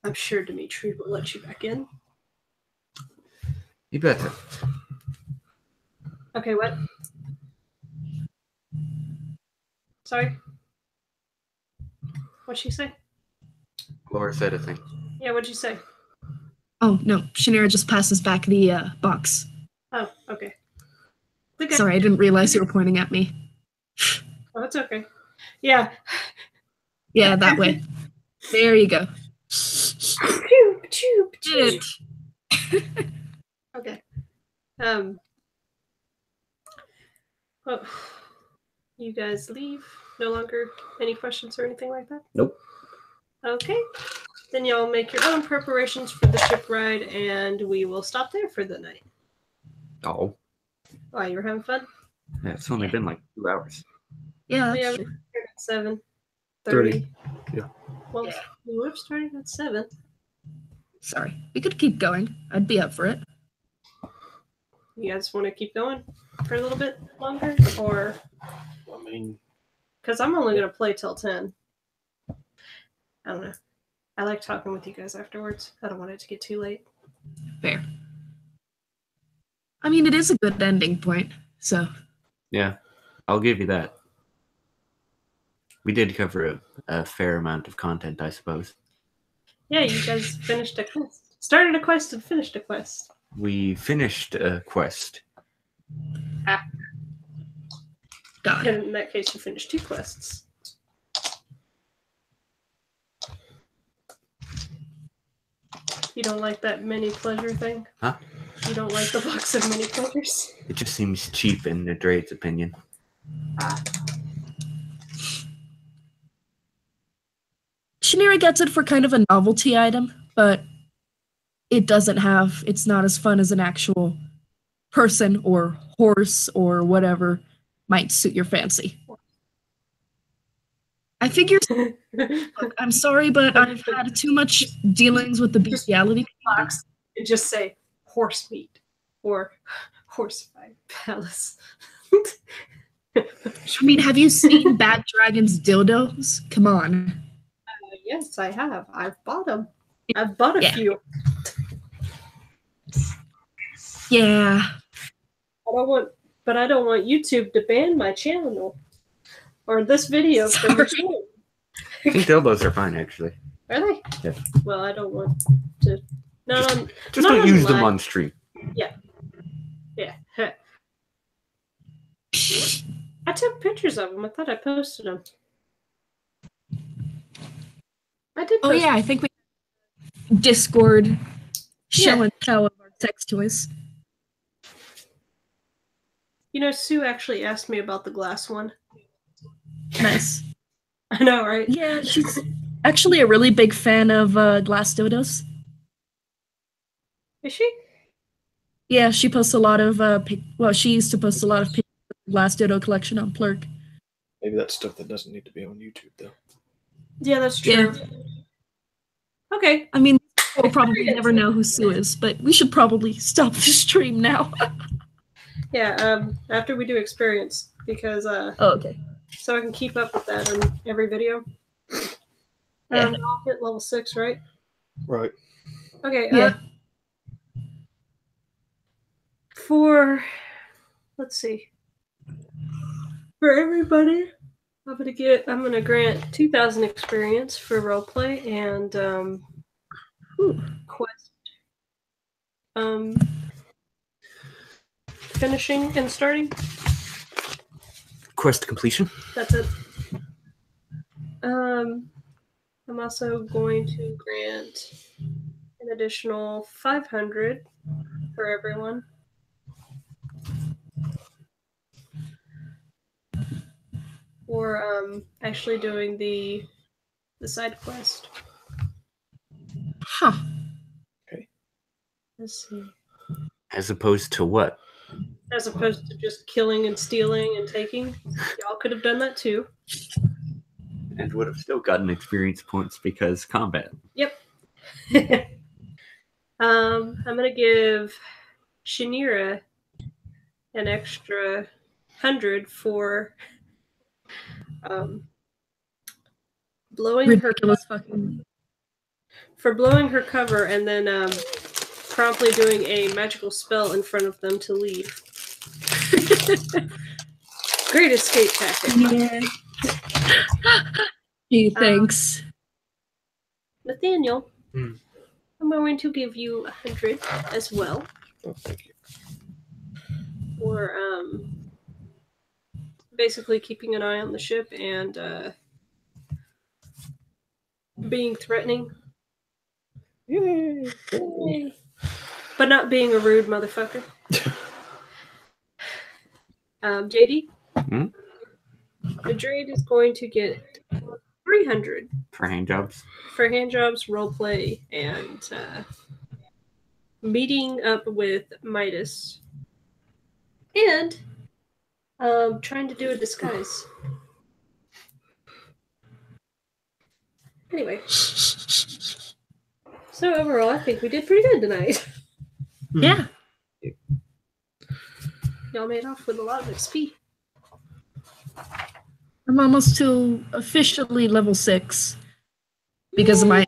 I'm sure Dimitri will let you back in. You better. Okay, what? Sorry? What'd she say? Laura said a thing. Yeah, what'd you say? Oh, no. Shanira just passes back the box. Oh, okay. The guy- Sorry, I didn't realize you were pointing at me. Oh, it's okay. Yeah. Yeah, that way. There you go. Pew, pew, pew. Did it. Okay. Well, you guys leave. No longer any questions or anything like that? Nope. Okay. Then y'all make your own preparations for the ship ride, and we will stop there for the night. Oh, Why, you were having fun? yeah, it's only been like 2 hours. Yeah, Yeah, that's we true. started at 7:30. 30. Yeah. Well, Yeah. we would have started at 7. Sorry. We could keep going. I'd be up for it. You guys want to keep going for a little bit longer? Or, I mean, because I'm only going to play till 10. I don't know. I like talking with you guys afterwards. I don't want it to get too late. Fair. I mean, it is a good ending point, so. Yeah, I'll give you that. We did cover a fair amount of content, I suppose. Yeah, you guys finished a quest. Started a quest and finished a quest. We finished a quest. God. And in that case, you finished 2 quests. You don't like that many pleasure thing? Huh? You don't like the box of many pleasures? It just seems cheap in the Drade's opinion. Shanira gets it for kind of a novelty item, but it's not as fun as an actual person or horse or whatever might suit your fancy. I figure, look, I'm sorry, but I've had too much dealings with the bestiality. Box and just say horse meat or horsified palace. I mean, have you seen Bad Dragon's dildos? Come on. Yes, I have. I've bought them. I've bought a Yeah. few. Yeah. I don't want YouTube to ban my channel or this video from the Sorry. channel. I think dildos are fine, actually. Are they? Yeah. Well, I don't want to. No, Just not don't use them online. on stream. Yeah. I took pictures of them. I thought I posted them. I did. Oh Post yeah, I think we Discord show Yeah. and tell of our sex toys. You know, Sue actually asked me about the glass one. Nice. I know, right? Yeah, she's actually a really big fan of glass dildos. Is she? Yeah, she posts a lot of she used to post a lot of pictures of the glass dildo collection on Plurk. maybe that's stuff that doesn't need to be on YouTube, though. Yeah, that's true. Yeah. Okay. I mean, we'll probably never know who Sue is, but we should probably stop the stream now. Yeah. After we do experience, because Oh, okay. so I can keep up with that in every video. Yeah. I'll hit level 6, right? Right. Okay. Yeah. Let's see. For everybody, I'm gonna grant 2,000 experience for roleplay and quest. Finishing and starting. Quest completion. That's it. I'm also going to grant an additional 500 for everyone. For actually doing the side quest. Huh. Let's see. As opposed to what? As opposed to just killing and stealing and taking. Y'all could have done that too. And would have still gotten experience points because combat. Yep. I'm gonna give Shanira an extra 100 for blowing Ridiculous fucking. blowing her cover and then promptly doing a magical spell in front of them to leave. Great escape tactic. Yeah. Gee, thanks. Nathaniel, Hmm. I'm going to give you 100 as well Oh, thank you. for basically keeping an eye on the ship and being threatening, Yay! but not being a rude motherfucker. JD, Hmm? Madrid is going to get 300 For hand jobs. for hand jobs, role play, and meeting up with Midas, and trying to do a disguise. Anyway, so overall, I think we did pretty good tonight. Yeah. Y'all made off with a lot of XP. I'm almost to officially level 6 because of my.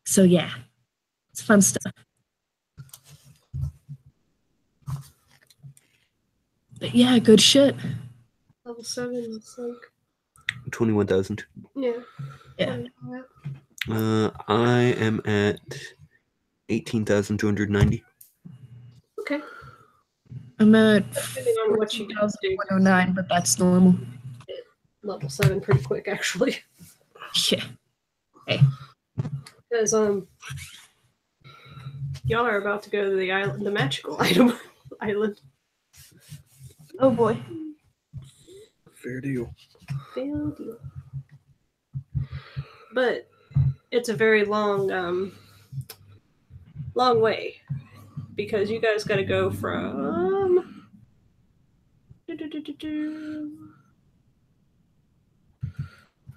So yeah, it's fun stuff. But yeah, good shit. Level 7 is like 21,000. yeah. Yeah. I am at 18,290. Okay. I'm at Depending on what you do, 14,109, but that's normal. level 7 pretty quick actually. Yeah. Because y'all are about to go to the island, the magical item island. Oh boy. Fair deal. Fair deal. But it's a very long way because you guys got to go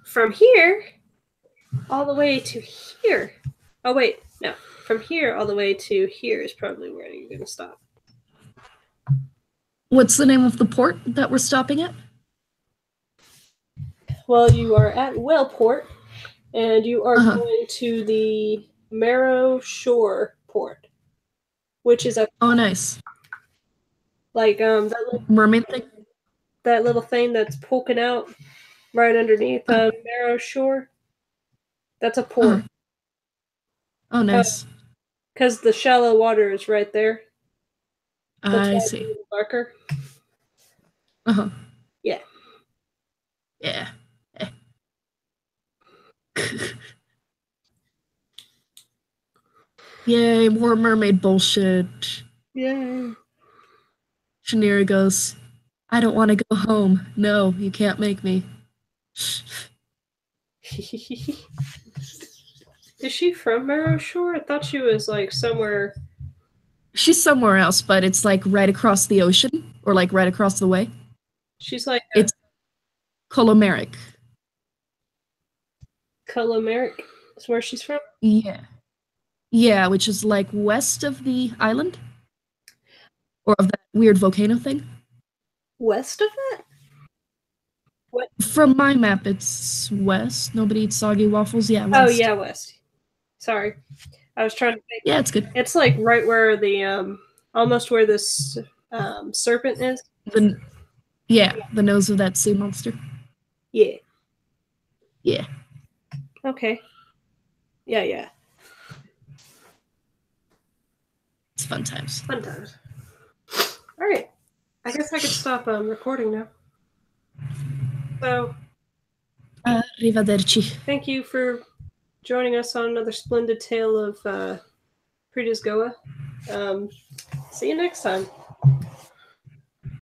from here all the way to here. Oh wait, no. From here all the way to here is probably where you're going to stop. What's the name of the port that we're stopping at? Well, you are at Wellport, and you are Uh-huh. going to the Marrow Shore port, which is a Oh, nice. like Mermaid thing? that little thing that's poking out right underneath Marrow Shore. That's a port. Uh-huh. Oh, nice. Because the shallow water is right there. That's I why see. it's darker. Uh-huh. Yeah. Yeah. Yay, more mermaid bullshit. Yeah. Shanira goes, I don't want to go home. No, you can't make me. Is she from Marrow Shore? I thought she was like somewhere. She's somewhere else, but it's like right across the ocean, or like right across the way. She's like It's Colomeric. Colomeric is where she's from. Yeah. Yeah, which is like west of the island. Or of that weird volcano thing. West of that? From my map, it's west. Nobody eats soggy waffles. Yeah, west. Oh yeah, west. Sorry, I was trying to think. Yeah, it's good. It's like right where the almost where this serpent is. The nose of that sea monster. Yeah. Yeah. Okay. Yeah. It's fun times. Fun times. All right. I guess I could stop recording now. So, Arrivederci. thank you for joining us on another splendid tale of Prita's Goa. See you next time.